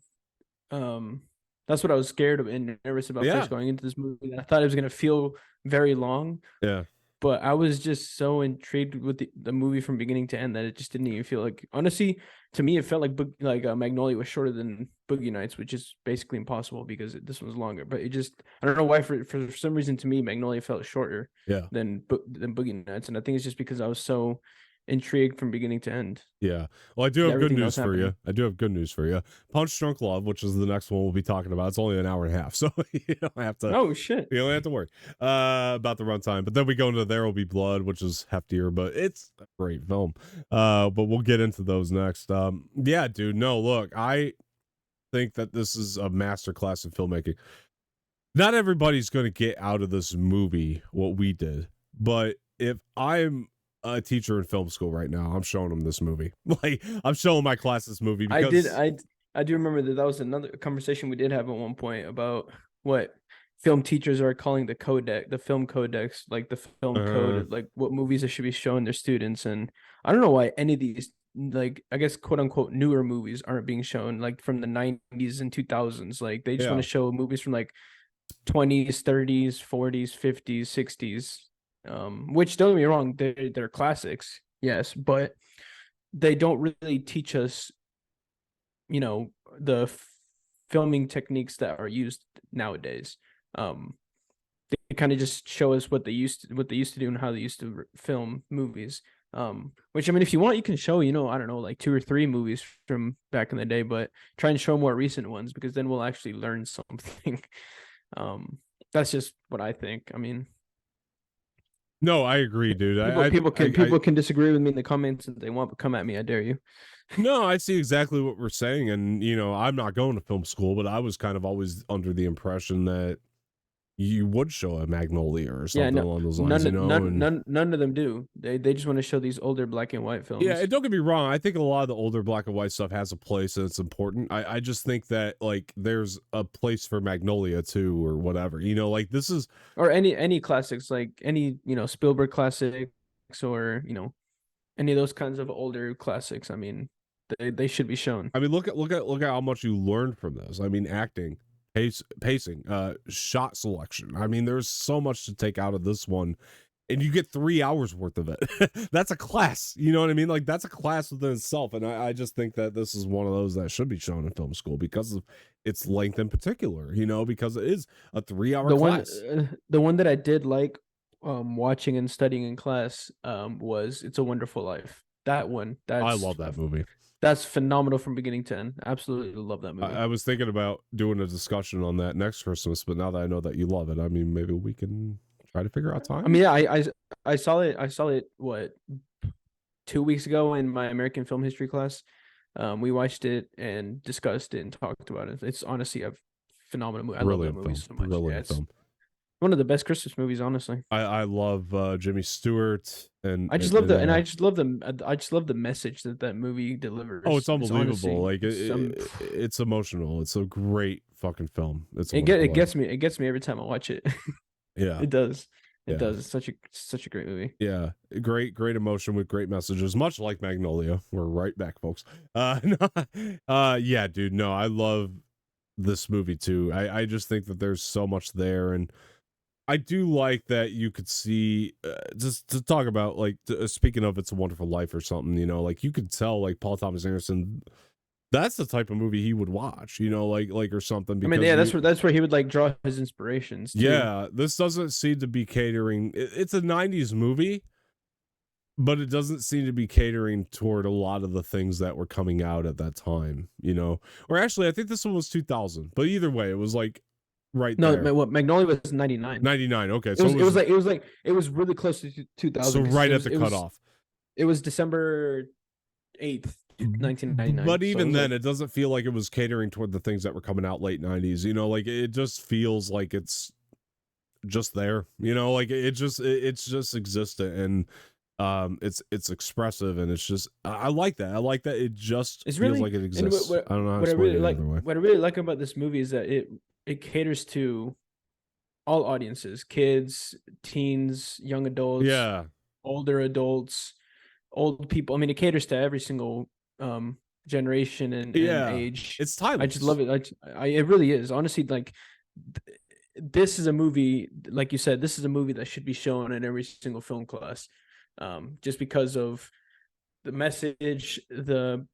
that's what I was scared of and nervous about first going into this movie. I thought it was going to feel very long. Yeah. But I was just so intrigued with the movie from beginning to end that it just didn't even feel like, honestly, to me, it felt like Magnolia was shorter than Boogie Nights, which is basically impossible because this one's longer. But it just, I don't know why, for some reason, to me, Magnolia felt shorter than Boogie Nights. And I think it's just because I was so intrigued from beginning to end. Yeah. Well, I do have good news for you. I do have good news for you. Punch Drunk Love, which is the next one we'll be talking about. It's only an hour and a half, so you don't have to. Oh shit! You don't have to worry about the runtime. But then we go into There Will Be Blood, which is heftier, but it's a great film. But we'll get into those next. Yeah, dude. No, look, I think that this is a masterclass in filmmaking. Not everybody's going to get out of this movie what we did, but if I'm a teacher in film school right now, I'm showing them this movie. Like I'm showing my class this movie because I do remember that was another conversation we did have at one point about what film teachers are calling the film codex, like the film code, like what movies they should be showing their students. And I don't know why any of these, like, I guess quote unquote newer movies aren't being shown, like from the 90s and 2000s. Like they just want to show movies from like 20s, 30s, 40s, 50s, 60s. Which, don't get me wrong, they're classics, yes, but they don't really teach us, you know, the filming techniques that are used nowadays. They kind of just show us what they used to do and how they used to film movies. Which, I mean, if you want, you can show, you know, I don't know, like 2 or 3 movies from back in the day, but try and show more recent ones because then we'll actually learn something. That's just what I think. I mean. No, I agree, dude. People can disagree with me in the comments if they want, but come at me, I dare you. No, I see exactly what we're saying, and you know, I'm not going to film school, but I was kind of always under the impression that you would show a Magnolia or something along those lines. None of them do. They just want to show these older black and white films. Yeah, and don't get me wrong. I think a lot of the older black and white stuff has a place and it's important. I just think that like there's a place for Magnolia too, or whatever. You know, like this is or any classics, like any, you know, Spielberg classics, or you know, any of those kinds of older classics. I mean, they should be shown. I mean, look at how much you learned from this. I mean, acting, pacing, shot selection. I mean, there's so much to take out of this one, and you get 3 hours worth of it. That's a class. You know what I mean? Like that's a class within itself. And I just think that this is one of those that should be shown in film school because of its length in particular, you know, because it is a 3-hour class. The one that I did like watching and studying in class was It's a Wonderful Life. That one. I love that movie. That's phenomenal from beginning to end. Absolutely love that movie. I was thinking about doing a discussion on that next Christmas, but now that I know that you love it, I mean, maybe we can try to figure out time. I mean, yeah, I saw it what 2 weeks ago in my American film history class. We watched it and discussed it and talked about it. It's honestly a phenomenal movie. I love that movie so much. Brilliant film. One of the best Christmas movies, honestly. I love Jimmy Stewart and I just love the and I just love the message that movie delivers. oh, it's It's unbelievable. honestly, Like it's emotional. It's a great fucking film. It's a it gets me every time I watch it. yeah. It does. It Yeah. does. It's such a great movie. Yeah, great emotion with great messages, much like Magnolia. We're right back, folks. Yeah, dude, no, I love this movie too. I just think that there's so much there, and I do like that you could see just to talk about like speaking of It's a Wonderful Life or something, you know, like you could tell like Paul Thomas Anderson, that's the type of movie he would watch, you know, like or something. I mean, yeah, that's where he would like draw his inspirations too. Yeah, this doesn't seem to be catering. It's a 90s movie, but it doesn't seem to be catering toward a lot of the things that were coming out at that time, you know. Or actually, I think this one was 2000, but either way, it was like right there. No, what Magnolia was 99. 99. Okay, so it was really close to 2000. So right at the cutoff. It was December 8th, 1999. But even then, it doesn't feel like it was catering toward the things that were coming out late 90s. You know, like it just feels like it's just there. You know, like it's just existent, and it's expressive, and it's just I like that. I like that it just feels like it exists. I don't know how to explain it another way. What I really like about this movie is that it caters to all audiences: kids, teens, young adults, yeah, older adults, old people. I mean, it caters to every single generation and age. It's timeless. I just love it. It really is. Honestly, like this is a movie, like you said, this is a movie that should be shown in every single film class. Just because of the message, the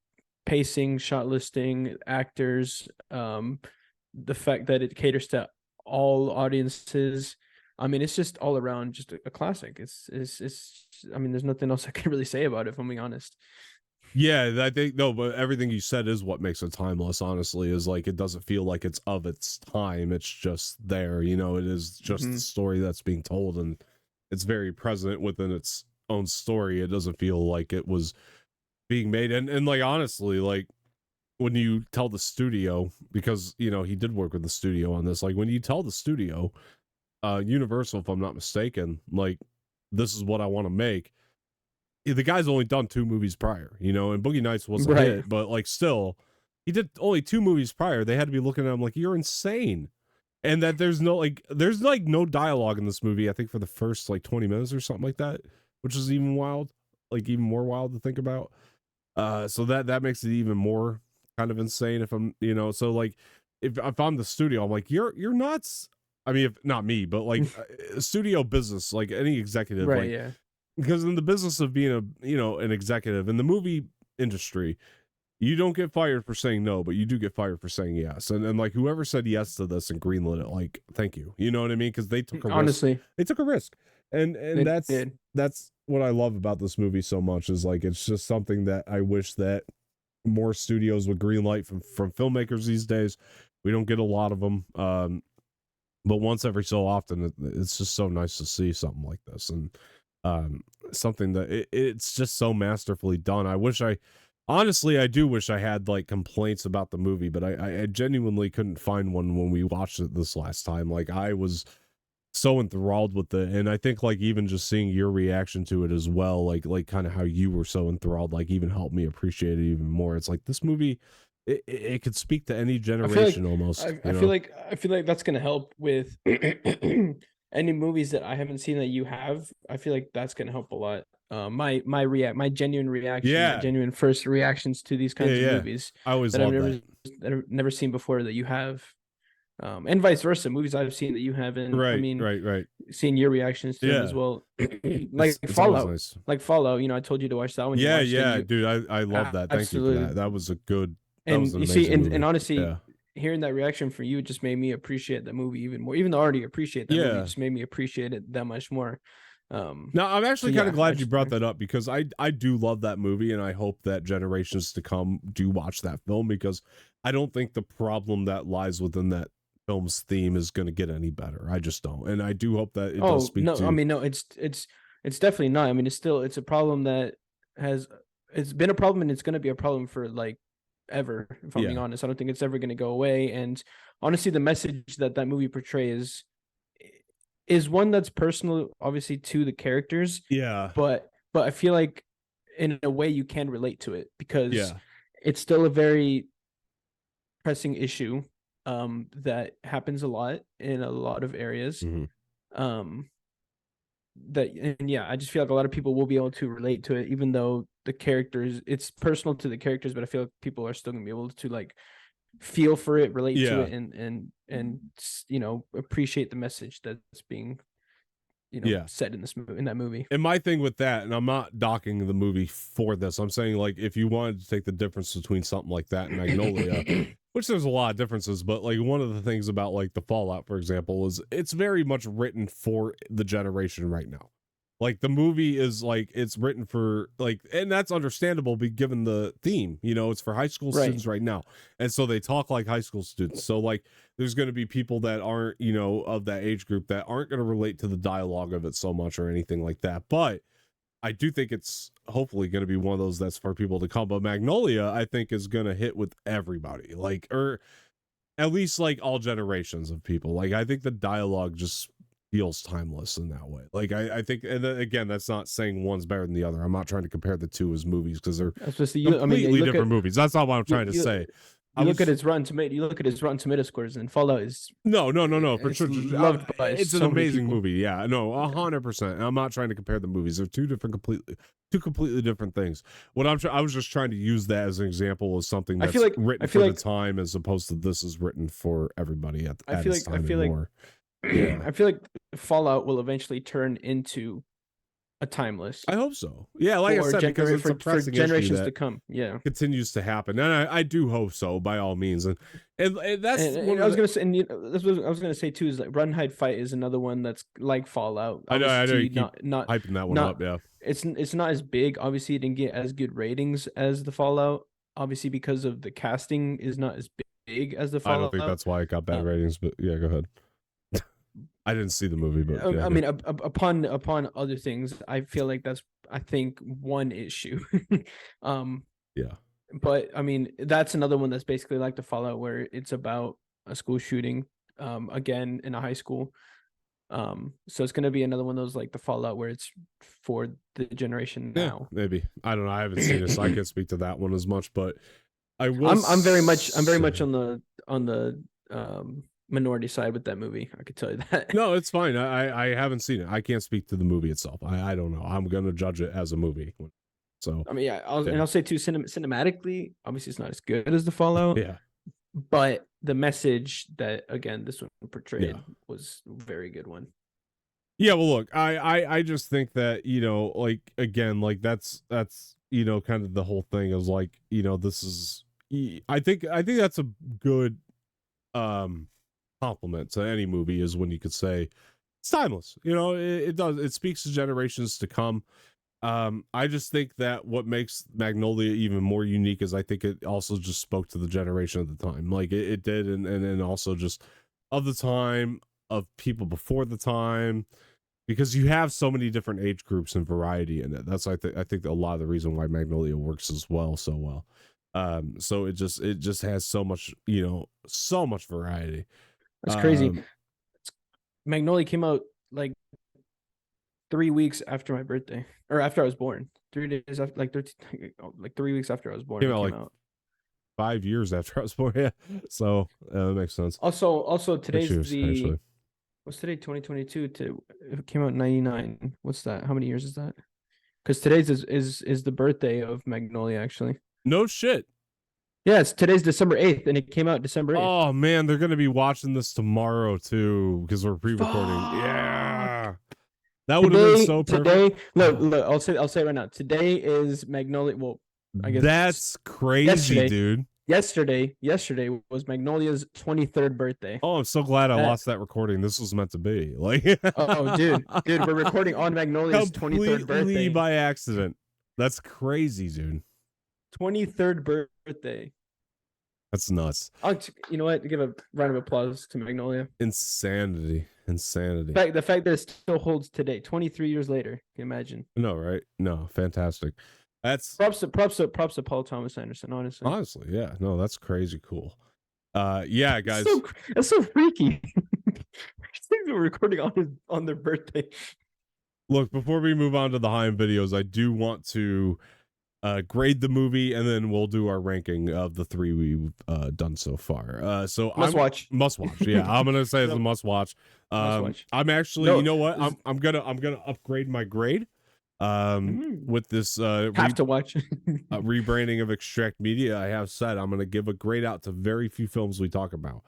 pacing, shot listing, actors, the fact that it caters to all audiences. I mean, it's just all around just a classic. It's I mean, there's nothing else I can really say about it, if I'm being honest. Yeah, I think no, but everything you said is what makes it timeless, honestly, is like it doesn't feel like it's of its time. It's just there, you know, it is just the story that's being told, and it's very present within its own story. It doesn't feel like it was being made. And like honestly, like when you tell the studio, because you know he did work with the studio on this, like when you tell the studio, Universal, if I'm not mistaken, like this is what I want to make, the guy's only done 2 movies prior, you know, and Boogie Nights was a hit, but like still, he did only 2 movies prior. They had to be looking at him like, you're insane. And that there's no dialogue in this movie, I think for the first like 20 minutes or something like that, which is even wild, like even more wild to think about. So that makes it even more kind of insane if I'm, you know, so like if I'm the studio, I'm like, you're nuts. I mean, if not me, but like studio business, like any executive, right? Like, yeah. Because in the business of being an executive in the movie industry, you don't get fired for saying no, but you do get fired for saying yes. And like whoever said yes to this and greenlit it, like, thank you. You know what I mean? Because they took a risk. They took a risk. And that's what I love about this movie so much, is like it's just something that I wish that more studios would greenlight from filmmakers these days. We don't get a lot of them. But once every so often, it's just so nice to see something like this. And something that it's just so masterfully done. I do wish I had like complaints about the movie, but I genuinely couldn't find one when we watched it this last time. Like I was so enthralled with it, and I think like even just seeing your reaction to it as well, like kind of how you were so enthralled, like even helped me appreciate it even more. It's like this movie, it could speak to any generation almost. I feel like that's gonna help with any movies that I haven't seen that you have. I feel like that's gonna help a lot. My genuine reaction, my genuine first reactions to these kinds of movies. I always love that I've never seen before that you have. And vice versa, movies I've seen that you haven't. Right, I mean, right. Seeing your reactions to them as well. Like Fallout. Nice. Like Fallout, you know, I told you to watch that one. Dude, I love that. Thank you for that. That was a good. And you see, and honestly, hearing that reaction from you just made me appreciate the movie even more. Even though I already appreciate that movie, it just made me appreciate it that much more. Now I'm actually kind of glad you brought that up, because I do love that movie, and I hope that generations to come do watch that film, because I don't think the problem that lies within that film's theme is going to get any better. I just don't, and I do hope that it does speak to. I mean, no, it's definitely not. I mean, it's a problem that it's been a problem, and it's going to be a problem for like ever, if I'm being honest. I don't think it's ever going to go away. And honestly, the message that movie portrays, is one that's personal, obviously, to the characters, Yeah. but I feel like in a way you can relate to it because Yeah. it's still a very pressing issue that happens a lot in a lot of areas. Mm-hmm. I just feel like a lot of people will be able to relate to it, even though the characters, it's personal to the characters, but I feel like people are still gonna be able to like feel for it, relate to it, and appreciate the message that's being said in that movie. And my thing with that, and I'm not docking the movie for this, I'm saying like if you wanted to take the difference between something like that and Magnolia, which there's a lot of differences, but like one of the things about like the Fallout, for example, is it's very much written for the generation right now. Like the movie is like it's written for like, and that's understandable given the theme, it's for high school students right now, and so they talk like high school students. So like there's going to be people that aren't of that age group that aren't going to relate to the dialogue of it so much or anything like that, but I do think it's hopefully going to be one of those that's for people to come. But Magnolia, I think, is going to hit with everybody, like, or at least like all generations of people. Like I think the dialogue just feels timeless in that way. Like I think, and then, again, that's not saying one's better than the other. I'm not trying to compare the two as movies because they're completely different movies. That's not what I'm trying to say. You look at its Rotten Tomato scores, and Fallout is no for sure loved by it's so an amazing many movie. Yeah, no, 100%. I'm not trying to compare the movies. They're two completely different things. What I was just trying to use that as an example of something that's written for the time as opposed to this is written for everybody at this time. I feel like Fallout will eventually turn into a timeless. I hope so. Yeah, like I said, because it's a pressing for generations issue to come. Yeah, continues to happen, and I do hope so by all means. And that's and I was gonna say, and this was I was gonna say too is like Run Hide Fight is another one that's like Fallout. I know you keep not hyping that one up. Yeah, it's not as big. Obviously, it didn't get as good ratings as the Fallout. Obviously, because of the casting is not as big as the Fallout. I don't think that's why it got bad ratings. But yeah, go ahead. I didn't see the movie, but I mean, upon other things, I feel like that's one issue. Yeah. But I mean, that's another one that's basically like the Fallout, where it's about a school shooting, again in a high school. So it's gonna be another one of those like the Fallout, where it's for the generation now. Yeah, maybe. I don't know. I haven't seen it, so I can't speak to that one as much. But I will. I'm very much on the minority side with that movie. I could tell you that. No, it's fine. I haven't seen it. I can't speak to the movie itself. I don't know. I'm gonna judge it as a movie. So I mean, and I'll say too, cinematically, obviously it's not as good as the Fallout. Yeah. But the message that again this one portrayed was a very good one. Yeah, well, look, I just think that like again, like that's kind of the whole thing is like this is I think that's a good compliment to any movie is when you could say it's timeless. It speaks to generations to come. I just think that what makes Magnolia even more unique is I think it also just spoke to the generation of the time. Like it did, and then also just of the time, of people before the time, because you have so many different age groups and variety in it. That's I think a lot of the reason why Magnolia works as well so well. So it just has so much variety. That's crazy. Magnolia came out like 3 weeks after my birthday, or after I was born. 3 days after, like 3 weeks after I was born. It came out. 5 years after I was born. Yeah, so that makes sense. Also today's what's today? 2022. It came out in 99. What's that? How many years is that? Because today's is the birthday of Magnolia, actually. No shit. Yes, today's December 8th, and it came out December 8th. Oh man, they're gonna be watching this tomorrow too because we're pre-recording. Yeah, that would have been so perfect. Today, look, I'll say it right now. Today is Magnolia. Well, I guess that's crazy, dude. Yesterday was Magnolia's 23rd birthday. Oh, I'm so glad I lost that recording. This was meant to be like. Oh, dude, we're recording on Magnolia's 23rd birthday by accident. That's crazy, dude. 23rd birthday. That's nuts. You know what? Give a round of applause to Magnolia. Insanity. The fact that it still holds today, 23 years later. Can you imagine? No, right? No, fantastic. That's props to Paul Thomas Anderson. Honestly, yeah. No, that's crazy cool. Yeah, guys. That's so freaky. We're recording on their birthday. Look, before we move on to the HAIM videos, I do want to grade the movie, and then we'll do our ranking of the 3 we've done so far. So Must watch. Must watch. Yeah, I'm gonna say it's a must watch. Must watch. I'm actually, No, you know what? I'm gonna upgrade my grade. With this have to watch rebranding of Extract Media. I have said I'm gonna give a grade out to very few films we talk about.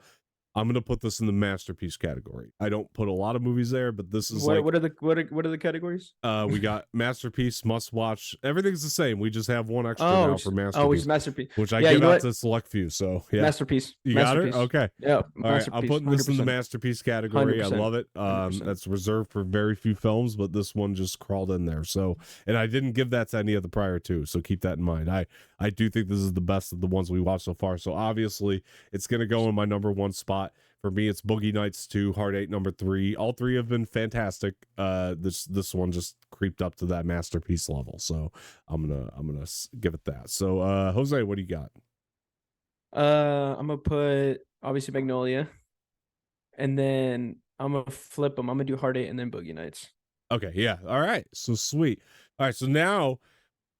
I'm gonna put this in the masterpiece category. I don't put a lot of movies there, but this is what are the categories? We got masterpiece, must watch. Everything's the same. We just have one extra now for masterpiece. Oh, it's masterpiece, which I give out to select few. So yeah, masterpiece. You got it. Okay. Yeah. All right. I'm putting this in the masterpiece category. 100%. I love it. 100%. That's reserved for very few films, but this one just crawled in there. So, and I didn't give that to any of the prior two. So keep that in mind. I do think this is the best of the ones we watched so far. So obviously, it's gonna go in my number 1 spot. For me, it's Boogie Nights 2, Heart 8, number 3. All 3 have been fantastic. This one just creeped up to that masterpiece level. So I'm gonna give it that. So Jose, what do you got? I'm gonna put obviously Magnolia, and then I'm gonna flip them. I'm gonna do Heart 8 and then Boogie Nights. Okay, yeah. All right. So sweet. All right. So now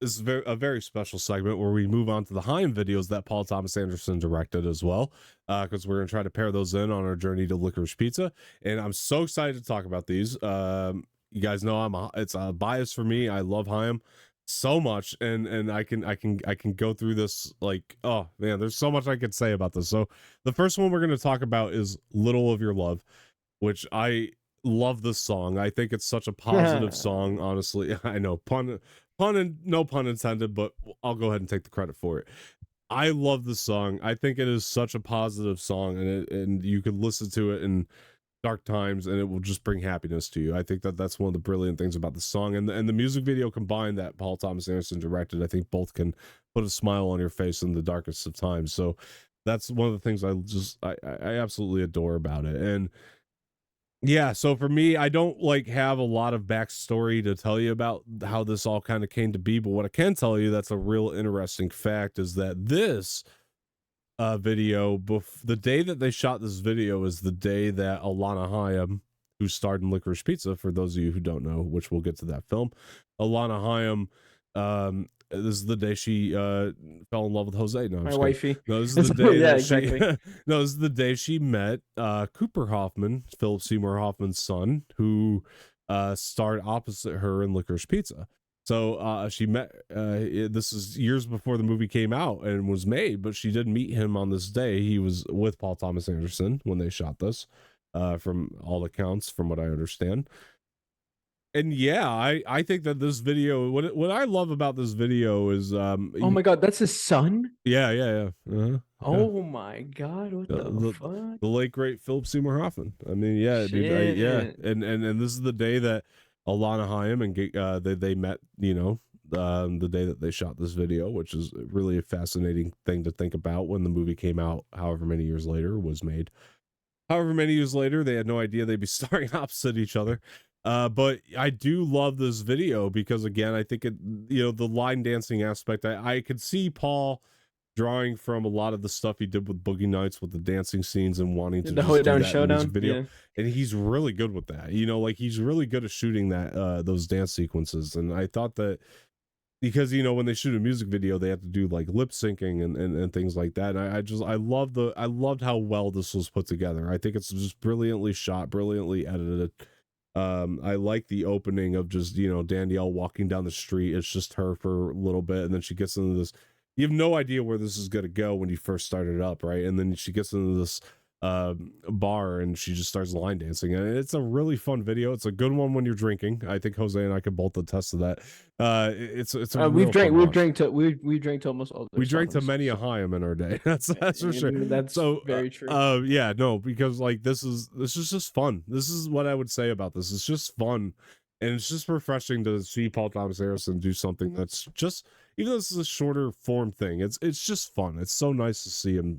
this is a very special segment where we move on to the HAIM videos that Paul Thomas Anderson directed as well, because we're going to try to pair those in on our journey to Licorice Pizza. And I'm so excited to talk about these. You guys know it's a bias for me. I love HAIM so much, and I can go through this like, oh man, there's so much I could say about this. So the first one we're going to talk about is Little of Your Love, which I love this song. I think it's such a positive song, honestly. I know pun and no pun intended, but I'll go ahead and take the credit for it. I love the song. I think it is such a positive song, and you can listen to it in dark times and it will just bring happiness to you. I think that's one of the brilliant things about the song, and the music video combined that Paul Thomas Anderson directed. I think both can put a smile on your face in the darkest of times. So that's one of the things I absolutely adore about it. And yeah, so for me, I don't have a lot of backstory to tell you about how this all kind of came to be, but what I can tell you that's a real interesting fact is that this video, the day that they shot this video is the day that Alana Haim, who starred in Licorice Pizza, for those of you who don't know, which we'll get to that film, Alana Haim, this is the day she fell in love with Jose. No, my wifey. No, this is the day. Yeah, exactly. No, this is the day she met Cooper Hoffman, Phillip Seymour Hoffman's son, who starred opposite her in Licorice Pizza. So she met. This is years before the movie came out and was made, but she did meet him on this day. He was with Paul Thomas Anderson when they shot this, from all accounts, from what I understand. And yeah, I think that this video, what I love about this video is oh my god, that's his son. Yeah. Oh my god, what the fuck? The late great Phillip Seymour Hoffman. I mean, yeah, dude, yeah, and this is the day that Alana Haim and they met. You know, the day that they shot this video, which is really a fascinating thing to think about when the movie came out. However many years later was made. However many years later, they had no idea they'd be starring opposite each other. But I do love this video because, again, I think the line dancing aspect, I could see Paul drawing from a lot of the stuff he did with Boogie Nights with the dancing scenes and wanting to the Hoedown Showdown video. Yeah. And he's really good with that. He's really good at shooting those dance sequences. And I thought that because, when they shoot a music video, they have to do like lip syncing and things like that. And I loved how well this was put together. I think it's just brilliantly shot, brilliantly edited. I like the opening of just, Danielle walking down the street. It's just her for a little bit. And then she gets into this, you have no idea where this is going to go when you first start it up. Right. And then she gets into this, bar and she just starts line dancing. And it's a really fun video. It's a good one when you're drinking. I think Jose and I could both attest to that. It's a we've drank to almost all we drank to many a Haim in our day. That's for sure. That's so very true. Yeah, no, because this is just fun. This is what I would say about this. It's just fun, and it's just refreshing to see Paul Thomas Anderson do something that's just, even though this is a shorter form thing, it's just fun. It's so nice to see him,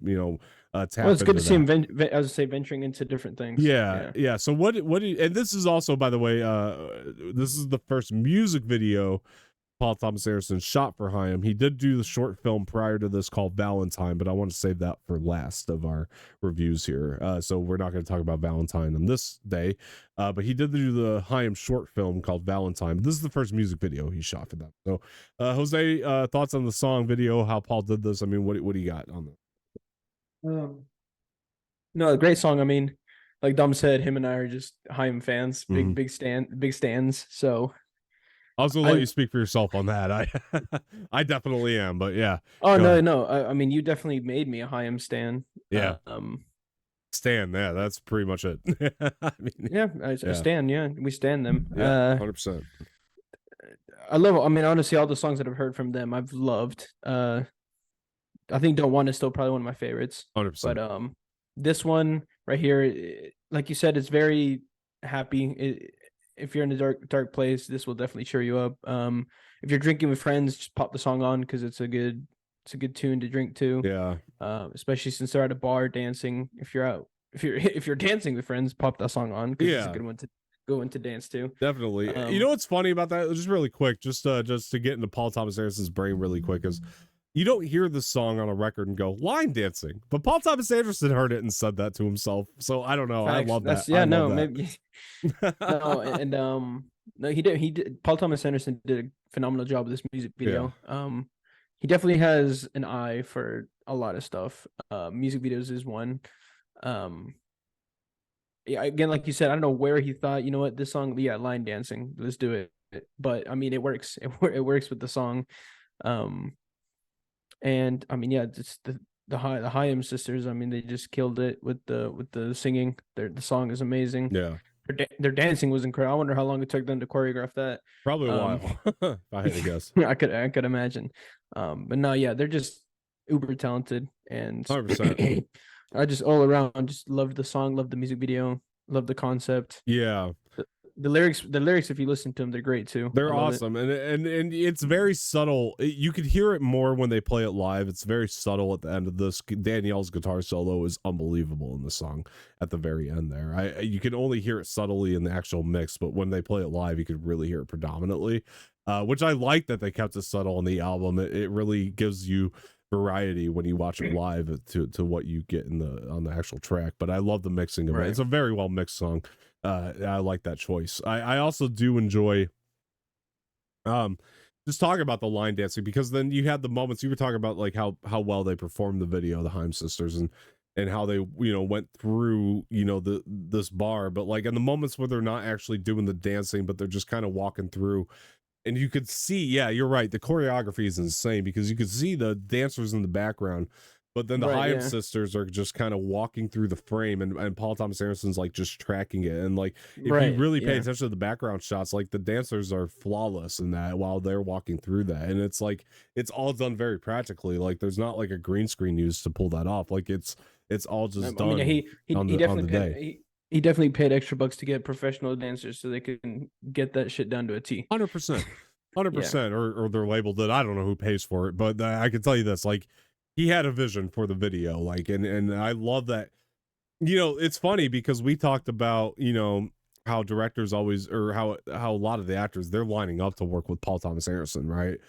tap. Well, it's good to see him. I would say venturing into different things. Yeah. So what? And this is also, by the way, this is the first music video Paul Thomas Anderson shot for HAIM. He did do the short film prior to this called Valentine, but I want to save that for last of our reviews here. So we're not going to talk about Valentine on this day. But he did do the HAIM short film called Valentine. This is the first music video he shot for them. So, Jose, thoughts on the song video, how Paul did this? I mean, what do you got on this? No, great song. I mean, like Dom said, him and I are just HAIM fans, big stands. So I was gonna let you speak for yourself on that. I definitely am, but yeah. Oh no. I mean, you definitely made me a HAIM stan. Yeah. Stan, yeah, that's pretty much it. I mean, I stand. Yeah, we stand them. Yeah, 100%. I mean, honestly, all the songs that I've heard from them, I've loved. I think "Don't Want" is still probably one of my favorites. 100%. But this one right here, like you said, it's very happy. If you're in a dark place, this will definitely cheer you up. If you're drinking with friends, just pop the song on because it's a good tune to drink to. Yeah. Especially since they're at a bar dancing. If you're dancing with friends, pop that song on because it's a good one to go into dance to. Definitely. You know what's funny about that? Just really quick, just to get into Paul Thomas Anderson's brain really quick is you don't hear this song on a record and go line dancing, but Paul Thomas Anderson heard it and said that to himself. So I don't know. Facts. I love that. Yeah, no, maybe. No, and no, he did. Paul Thomas Anderson did a phenomenal job with this music video. Yeah. He definitely has an eye for a lot of stuff. Music videos is one. Yeah, again, like you said, I don't know where he thought, you know what, this song, line dancing, let's do it. But I mean, it works. It works with the song. And I mean, yeah, it's the HAIM sisters. I mean, they just killed it with the singing. The song is amazing. Yeah, their dancing was incredible. I wonder how long it took them to choreograph that. Probably a while. If I had to guess. I could imagine. But no, yeah, they're just uber talented, and 100%. I just all around just loved the song, loved the music video, loved the concept. Yeah. The lyrics, if you listen to them, they're great too. They're awesome, and it's very subtle. You could hear it more when they play it live. It's very subtle at the end of this. Danielle's guitar solo is unbelievable in the song at the very end there. You can only hear it subtly in the actual mix, but when they play it live, you could really hear it predominantly, which I like that they kept it subtle on the album. It really gives you variety when you watch it live to what you get on the actual track. But I love the mixing of it. It's a very well mixed song. I like that choice. I also do enjoy just talking about the line dancing, because then you had the moments you were talking about, like how well they performed the video, the HAIM sisters, and how they went through this bar, but like in the moments where they're not actually doing the dancing, but they're just kind of walking through. And you could see, yeah, you're right. The choreography is insane because you could see the dancers in the background, but then the HAIM sisters are just kind of walking through the frame, and Paul Thomas Anderson's like just tracking it. And like, if you really pay attention to the background shots, like the dancers are flawless in that while they're walking through that. And it's like, it's all done very practically. Like there's not like a green screen used to pull that off. Like it's all just done. He definitely he definitely paid extra bucks to get professional dancers so they can get that shit down to a T. 100%. 100%. Or they're labeled it. I don't know who pays for it, but I can tell you this, like he had a vision for the video, like, and I love that. It's funny because we talked about, how directors always, or how a lot of the actors, they're lining up to work with Paul Thomas Anderson, right?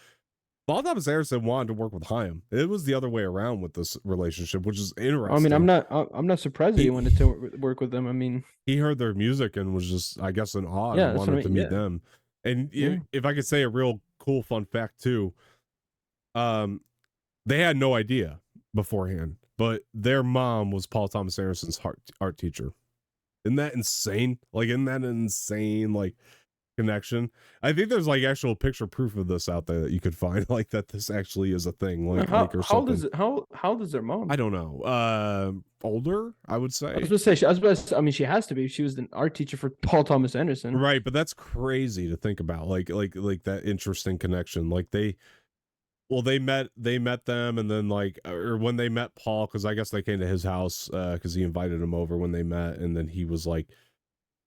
Paul Thomas Anderson wanted to work with HAIM. It was the other way around with this relationship, which is interesting. I mean, I'm not surprised that he wanted to work with them. I mean, he heard their music and was just, I guess, in awe and wanted to meet them. And if I could say a real cool fun fact too, they had no idea beforehand, but their mom was Paul Thomas Anderson's art teacher. Isn't that insane? Like, isn't that an insane, like, connection? I think there's like actual picture proof of this out there that you could find, like that this actually is a thing. Like, how does their mom? I don't know. Older, I would say. I mean, she has to be. She was an art teacher for Paul Thomas Anderson, right? But that's crazy to think about. Like that interesting connection. Like they met them, and then or when they met Paul, because I guess they came to his house because he invited him over when they met, and then he was like,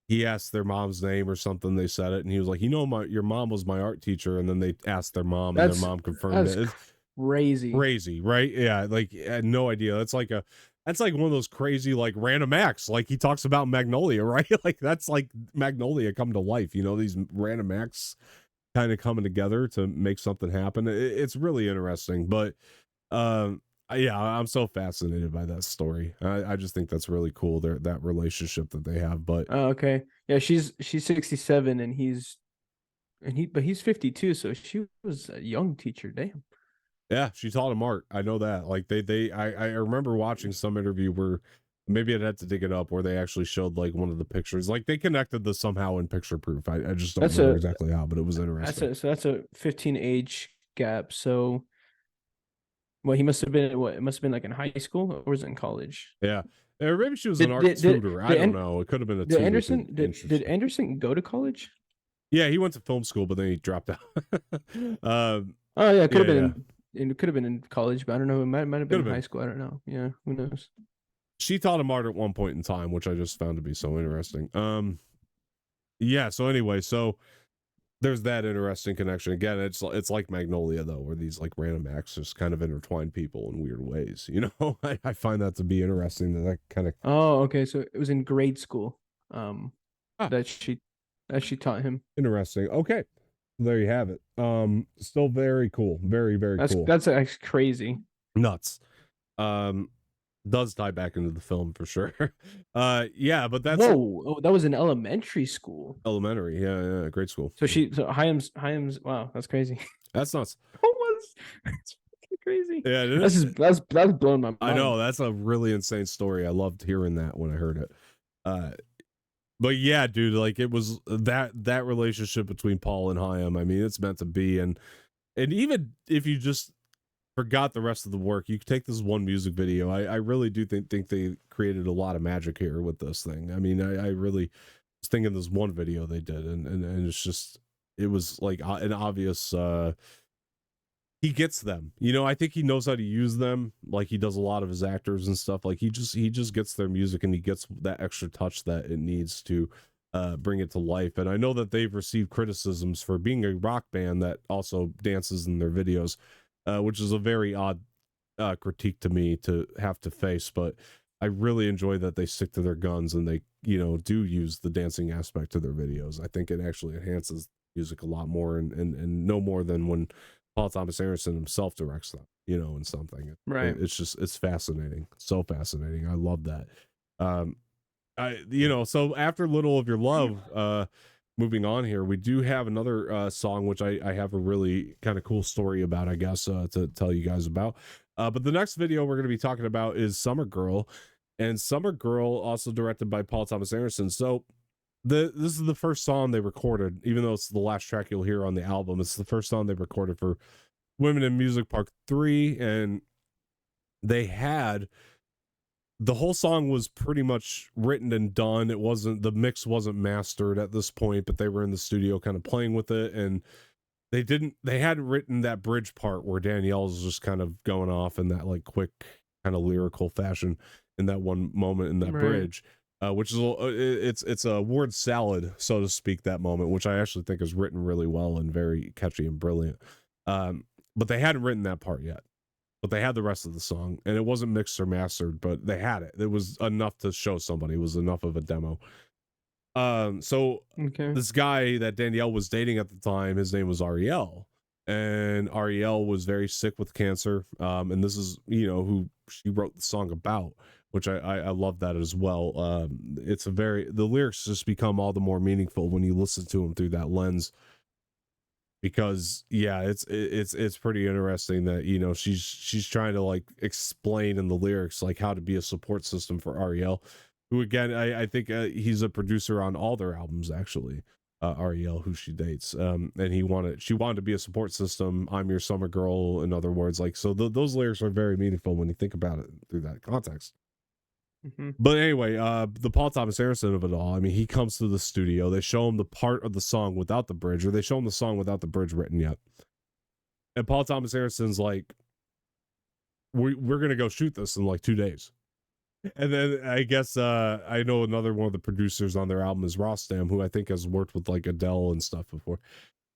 he asked their mom's name or something, they said it, and he was like, your mom was my art teacher, and then they asked their mom, and their mom confirmed it. It's crazy, right? Yeah, like I had no idea. That's like one of those crazy, like, random acts, like he talks about Magnolia, right? Like that's like Magnolia come to life, these random acts kind of coming together to make something happen. It's really interesting, but yeah, I'm so fascinated by that story. I just think that's really cool. That relationship that they have. But Oh, okay. Yeah, she's 67 and he's 52, so she was a young teacher. Damn. yeah, she taught him art. I know that. Like I remember watching some interview where maybe I'd have to dig it up where they actually showed like one of the pictures. Like they connected this somehow in picture proof. I just don't That's remember a exactly how, but it was interesting. that's a 15 age gap. So well, he must have been what? It must have been like in high school or was it in college? Yeah. Or maybe she was an Did art did did tutor. I did, don't An- know. It could have been a did tutor to Anderson did interest. Anderson go to college? Yeah, he went to film school, but then he dropped out. Oh yeah, it could Yeah, have been yeah. it could have been in college, but I don't know. It might have been Could in have high been. school. I don't know. Yeah, who knows? She taught him art at one point in time, which I just found to be so interesting. Yeah, so anyway, so there's that interesting connection. Again, it's like Magnolia though, where these like random acts just kind of intertwine people in weird ways. You know, I find that to be interesting that kind of Oh, okay. So it was in grade school. ah, That she taught him. interesting. Okay. There you have it. Still very cool. Very, very cool. That's actually crazy. Nuts. Um does tie back into the film for sure. Yeah, but that's Whoa, oh, that was in elementary school. elementary. Yeah, grade school. So Hyams. Wow, that's crazy. That's nuts. What was? That's fucking crazy. Yeah, it is. That's blown my mind. I know, that's a really insane story. I loved hearing that when I heard it. But yeah, dude, like it was that relationship between Paul and Hyam. I mean, it's meant to be, and even if you just forgot the rest of the work, you could take this one music video. I really do think they created a lot of magic here with this thing. I mean, I really was thinking this one video they did, and it's just it was like an obvious. He gets them, you know. I think he knows how to use them, like he does a lot of his actors and stuff. Like he just gets their music and he gets that extra touch that it needs to bring it to life. And I know that they've received criticisms for being a rock band that also dances in their videos, which is a very odd critique to me to have to face. But I really enjoy that they stick to their guns and they, you know, do use the dancing aspect to their videos. I think it actually enhances music a lot more and no more than when Paul Thomas Anderson himself directs them, you know, in something. Right. It's fascinating. So fascinating. I love that. You know, so after Little of Your Love, moving on here, we do have another song which I have a really kind of cool story about, I guess, to tell you guys about. But the next video we're going to be talking about is Summer Girl, and Summer Girl also directed by Paul Thomas Anderson. So this is the first song they recorded, even though it's the last track you'll hear on the album. It's the first song they recorded for Women in Music Part 3, and they had the whole song was pretty much written and done. It wasn't, the mix wasn't mastered at this point, but they were in the studio kind of playing with it, and they hadn't written that bridge part where Danielle's just kind of going off in that like quick kind of lyrical fashion in that one moment in that bridge. Which is it's a word salad, so to speak, that moment, which I actually think is written really well and very catchy and brilliant. But they hadn't written that part yet, but they had the rest of the song, and it wasn't mixed or mastered, but they had it. It was enough to show somebody. It was enough of a demo. So this guy that Danielle was dating at the time, his name was Ariel, and Ariel was very sick with cancer. And this is, you know, who she wrote the song about, which I love that as well. It's the lyrics just become all the more meaningful when you listen to them through that lens, because yeah, it's pretty interesting that, you know, she's trying to like explain in the lyrics like how to be a support system for Ariel, who again I think he's a producer on all their albums actually. Ariel, who she dates, and she wanted to be a support system. I'm your summer girl, in other words. Like, so those lyrics are very meaningful when you think about it through that context. But anyway, the Paul Thomas Anderson of it all, I mean, he comes to the studio, they show him the part of the song without the bridge, or they show him the song without the bridge written yet, and Paul Thomas Anderson's like, we're gonna go shoot this in like 2 days. And then I guess I know another one of the producers on their album is Rostam, who I think has worked with like Adele and stuff before.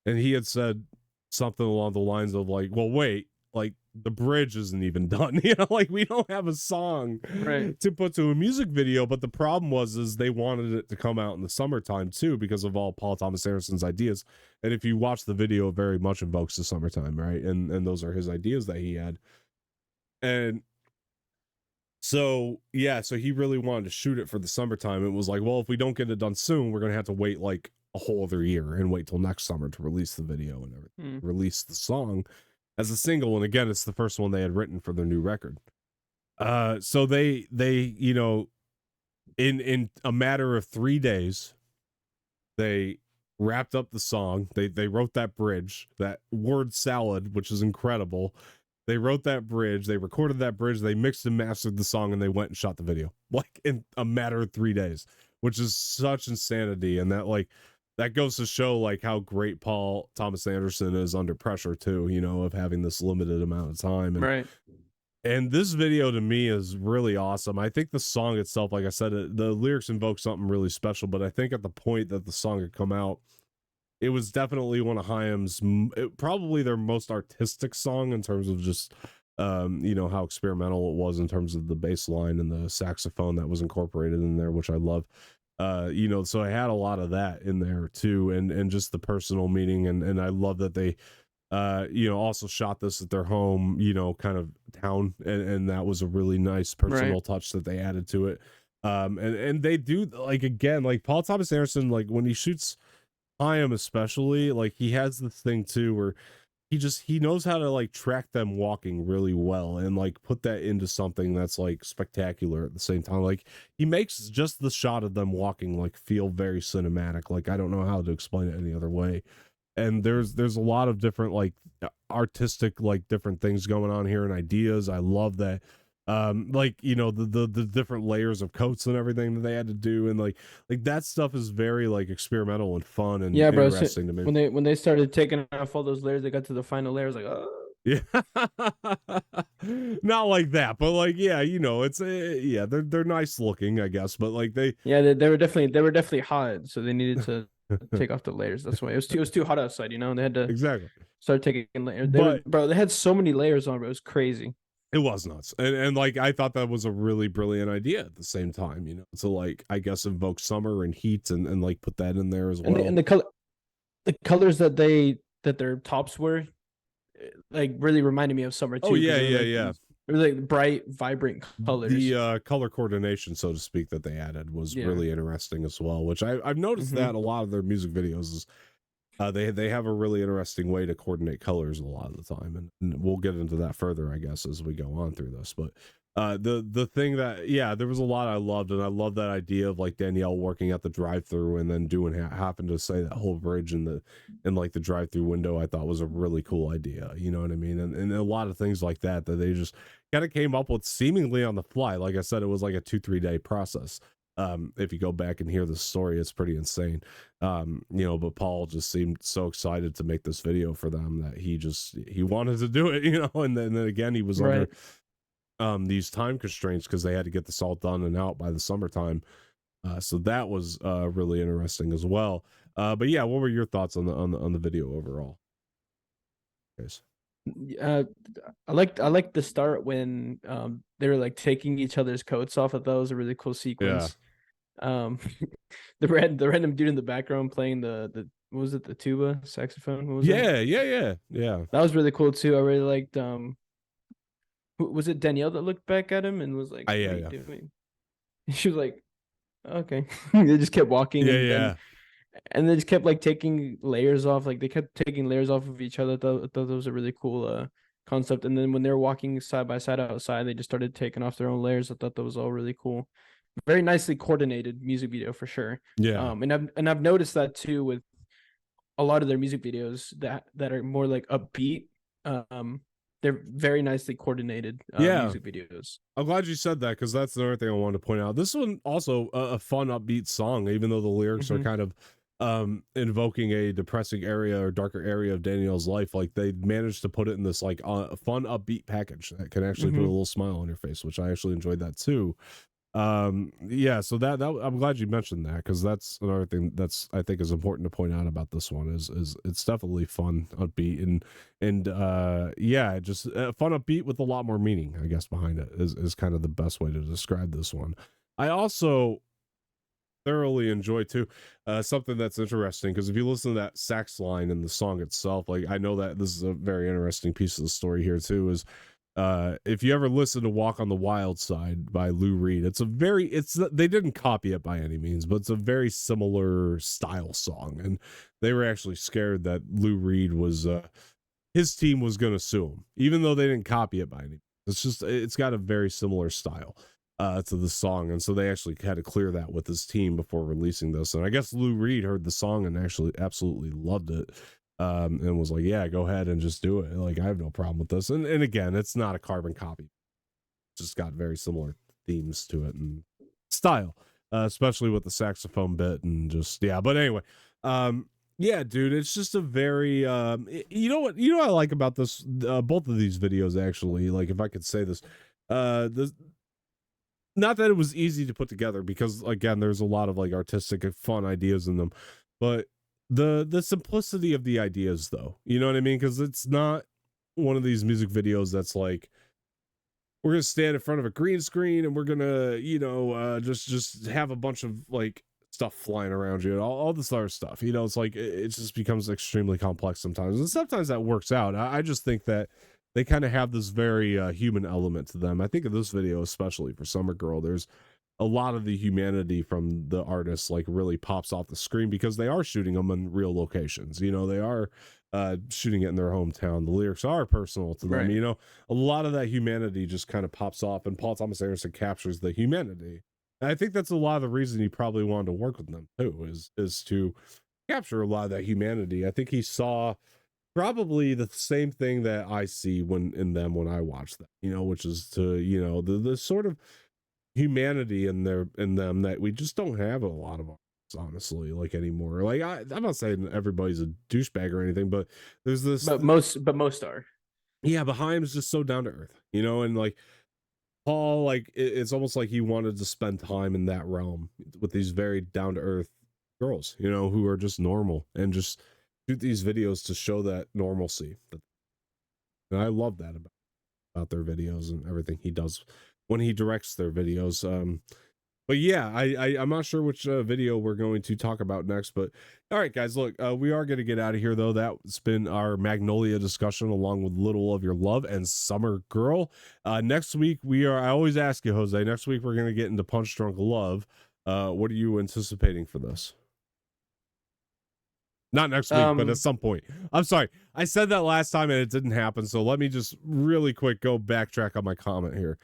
And he had said something along the lines of like, well, wait, like the bridge isn't even done. Like we don't have a song Right. to put to a music video. But the problem is they wanted it to come out in the summertime too, because of all Paul Thomas Anderson's ideas. And if you watch the video, it very much invokes the summertime, right? And those are his ideas that he had. And so so he really wanted to shoot it for the summertime. It was like, well, if we don't get it done soon, we're gonna have to wait like a whole other year and wait till next summer to release the video and everything, release the song as a single. And again, it's the first one they had written for their new record. So they in a matter of 3 days, they wrapped up the song. They wrote that bridge, that word salad, which is incredible. They wrote that bridge, they recorded that bridge, they mixed and mastered the song, and they went and shot the video like in a matter of 3 days, which is such insanity. And that goes to show like how great Paul Thomas Anderson is under pressure too, of having this limited amount of time. And, right. And this video to me is really awesome. I think the song itself, like I said, the lyrics invoke something really special, but I think at the point that the song had come out, it was definitely one of HAIM's, probably their most artistic song in terms of just, how experimental it was in terms of the bass line and the saxophone that was incorporated in there, which I love. So I had a lot of that in there too, and just the personal meaning, and I love that they, also shot this at their home, kind of town, and that was a really nice personal touch that they added to it. And they do, like, again, like Paul Thomas Anderson, like when he shoots HAIM especially, like he has this thing too where he knows how to like track them walking really well and like put that into something that's like spectacular at the same time. Like he makes just the shot of them walking like feel very cinematic. Like I don't know how to explain it any other way. And there's a lot of different like artistic like different things going on here and ideas. I love that. The different layers of coats and everything that they had to do, and like that stuff is very like experimental and fun and Yeah, bro. interesting to me. When they started taking off all those layers, they got to the final layers, like, oh. Yeah, not like that, but like it's they're nice looking, I guess, but like they were definitely hot, so they needed to take off the layers. That's why it was too hot outside, and they had to exactly start taking layers. They had so many layers on, bro. It was crazy. It was nuts. And like I thought that was a really brilliant idea at the same time, to like I guess invoke summer and heat and like put that in there as well. And the colors that their tops were like really reminded me of summer too. Oh yeah. It was like bright, vibrant colors. The color coordination, so to speak, that they added was really interesting as well, which I've noticed that a lot of their music videos is they have a really interesting way to coordinate colors a lot of the time, and we'll get into that further, I guess, as we go on through this. But the thing that there was a lot I loved, and I love that idea of like Danielle working at the drive-through and then doing happen to say that whole bridge in like the drive-through window. I thought was a really cool idea. You know what I mean? And a lot of things like that they just kind of came up with seemingly on the fly. Like I said, it was like a 2-3 day process. If you go back and hear the story, it's pretty insane. But Paul just seemed so excited to make this video for them that he wanted to do it, and then again, he was under these time constraints because they had to get this all done and out by the summertime. So that was really interesting as well. But yeah, what were your thoughts on the video overall? I liked the start when they were like taking each other's coats off. I thought that was a really cool sequence. The random dude in the background playing the what was it, the tuba saxophone? What was yeah. That was really cool too. I really liked was it Danielle that looked back at him and was like, what are you doing? She was like, okay. They just kept walking. And they just kept like taking layers off. Like they kept taking layers off of each other. I thought that was a really cool concept. And then when they were walking side by side outside, they just started taking off their own layers. I thought that was all really cool. Very nicely coordinated music video for sure. Yeah. And I've noticed that too with a lot of their music videos that are more like upbeat. They're very nicely coordinated music videos. I'm glad you said that because that's another thing I wanted to point out. This one also a fun upbeat song, even though the lyrics are kind of invoking a depressing area or darker area of Danielle's life. Like they managed to put it in this like fun upbeat package that can actually put a little smile on your face, which I actually enjoyed that too. Yeah, so that I'm glad you mentioned that, because that's another thing that's, I think, is important to point out about this one is it's definitely fun, upbeat, and yeah, just fun, upbeat with a lot more meaning, I guess, behind it is kind of the best way to describe this one. I also thoroughly enjoy too something that's interesting, because if you listen to that sax line in the song itself, like, I know that this is a very interesting piece of the story here too, is if you ever listen to Walk on the Wild Side by Lou Reed, they didn't copy it by any means, but it's a very similar style song, and they were actually scared that Lou Reed was his team was going to sue him, even though they didn't copy it by any means. It's got a very similar style to the song, and so they actually had to clear that with his team before releasing this. And I guess Lou Reed heard the song and actually absolutely loved it, and was like, yeah, go ahead and just do it, like, I have no problem with this. And again, it's not a carbon copy, it's just got very similar themes to it and style, especially with the saxophone bit, and just, yeah. But anyway, yeah, dude, it's just a very you know what I like about this, both of these videos, actually, like, if I could say this, this, not that it was easy to put together, because again, there's a lot of like artistic and fun ideas in them, but the simplicity of the ideas, though, you know what I mean, because it's not one of these music videos that's like, we're gonna stand in front of a green screen and we're gonna, just have a bunch of like stuff flying around you and all this other stuff. It's like it just becomes extremely complex sometimes, and sometimes that works out. I just think that they kind of have this very human element to them. I think in this video, especially for Summer Girl, there's a lot of the humanity from the artists like really pops off the screen, because they are shooting them in real locations. They are shooting it in their hometown. The lyrics are personal to them. Right. A lot of that humanity just kind of pops off, and Paul Thomas Anderson captures the humanity. And I think that's a lot of the reason he probably wanted to work with them too, is to capture a lot of that humanity. I think he saw probably the same thing that I see when I watch them, which is to, the sort of humanity in them that we just don't have a lot of, honestly, like, anymore. Like, I'm not saying everybody's a douchebag or anything, but there's this, But most are. yeah, but HAIM's just so down to earth, and like Paul, like, it's almost like he wanted to spend time in that realm with these very down to earth girls, who are just normal, and just shoot these videos to show that normalcy. And I love that about their videos and everything he does when he directs their videos. But yeah, I'm not sure which video we're going to talk about next, but all right, guys, look, we are going to get out of here, though. That's been our Magnolia discussion, along with Little of Your Love and Summer Girl. Next week, I always ask you, Jose, next week we're going to get into Punch Drunk Love. What are you anticipating for this? Not next week, but at some point. I'm sorry, I said that last time and it didn't happen, so let me just really quick go backtrack on my comment here.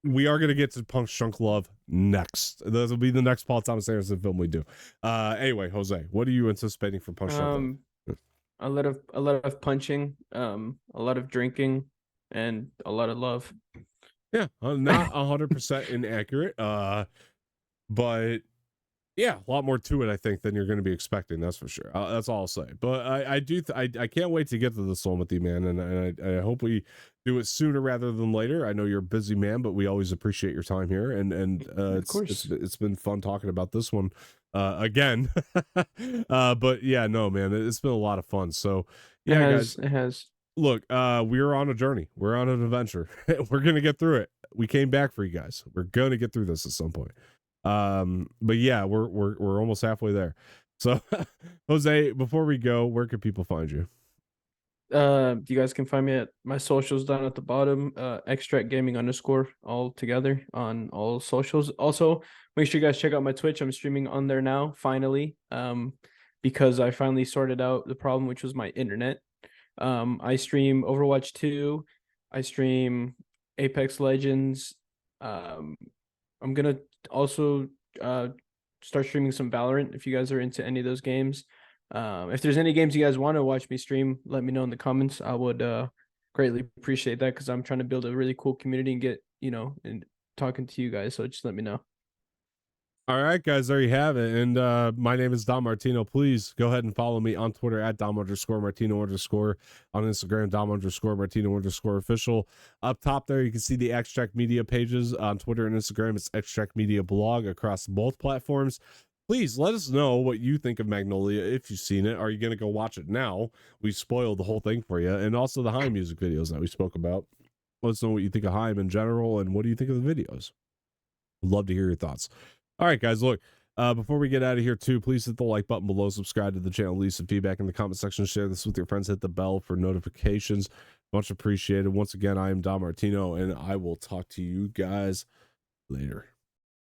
We are going to get to Punch Drunk Love next. This will be the next Paul Thomas Anderson film we do. Anyway, Jose, what are you anticipating for Punch Drunk Love? A lot of punching, a lot of drinking, and a lot of love. Yeah, not 100% inaccurate, but yeah, a lot more to it, I think, than you're going to be expecting. That's for sure. That's all I'll say. But I can't wait to get to this one with you, man. And I hope we do it sooner rather than later. I know you're a busy man, but we always appreciate your time here. And of course, it's been fun talking about this one again. But yeah, no, man, it's been a lot of fun. So yeah, guys, it has. Look, we're on a journey. We're on an adventure. We're gonna get through it. We came back for you guys. We're gonna get through this at some point. But yeah, we're almost halfway there. So Jose, before we go, where can people find you? You guys can find me at my socials down at the bottom, extract gaming _ all together on all socials. Also, make sure you guys check out my Twitch. I'm streaming on there now, finally. Because I finally sorted out the problem, which was my internet. I stream Overwatch 2, I stream Apex Legends. I'm gonna also start streaming some Valorant if you guys are into any of those games. If there's any games you guys want to watch me stream, let me know in the comments. I would greatly appreciate that, because I'm trying to build a really cool community and get, and talking to you guys. So just let me know. All right, guys, there you have it. And my name is Dom Martino. Please go ahead and follow me on Twitter at Dom_Martino_, on Instagram, Dom_Martino_official. Up top there, you can see the Extract Media pages on Twitter and Instagram. It's Extract Media blog across both platforms. Please let us know what you think of Magnolia if you've seen it. Are you going to go watch it now? We spoiled the whole thing for you. And also the HAIM music videos that we spoke about. Let us know what you think of HAIM in general and what do you think of the videos. I'd love to hear your thoughts. All right, guys, look, before we get out of here, too, please hit the like button below, subscribe to the channel, leave some feedback in the comment section, share this with your friends, hit the bell for notifications. Much appreciated. Once again, I am Dom Martino, and I will talk to you guys later.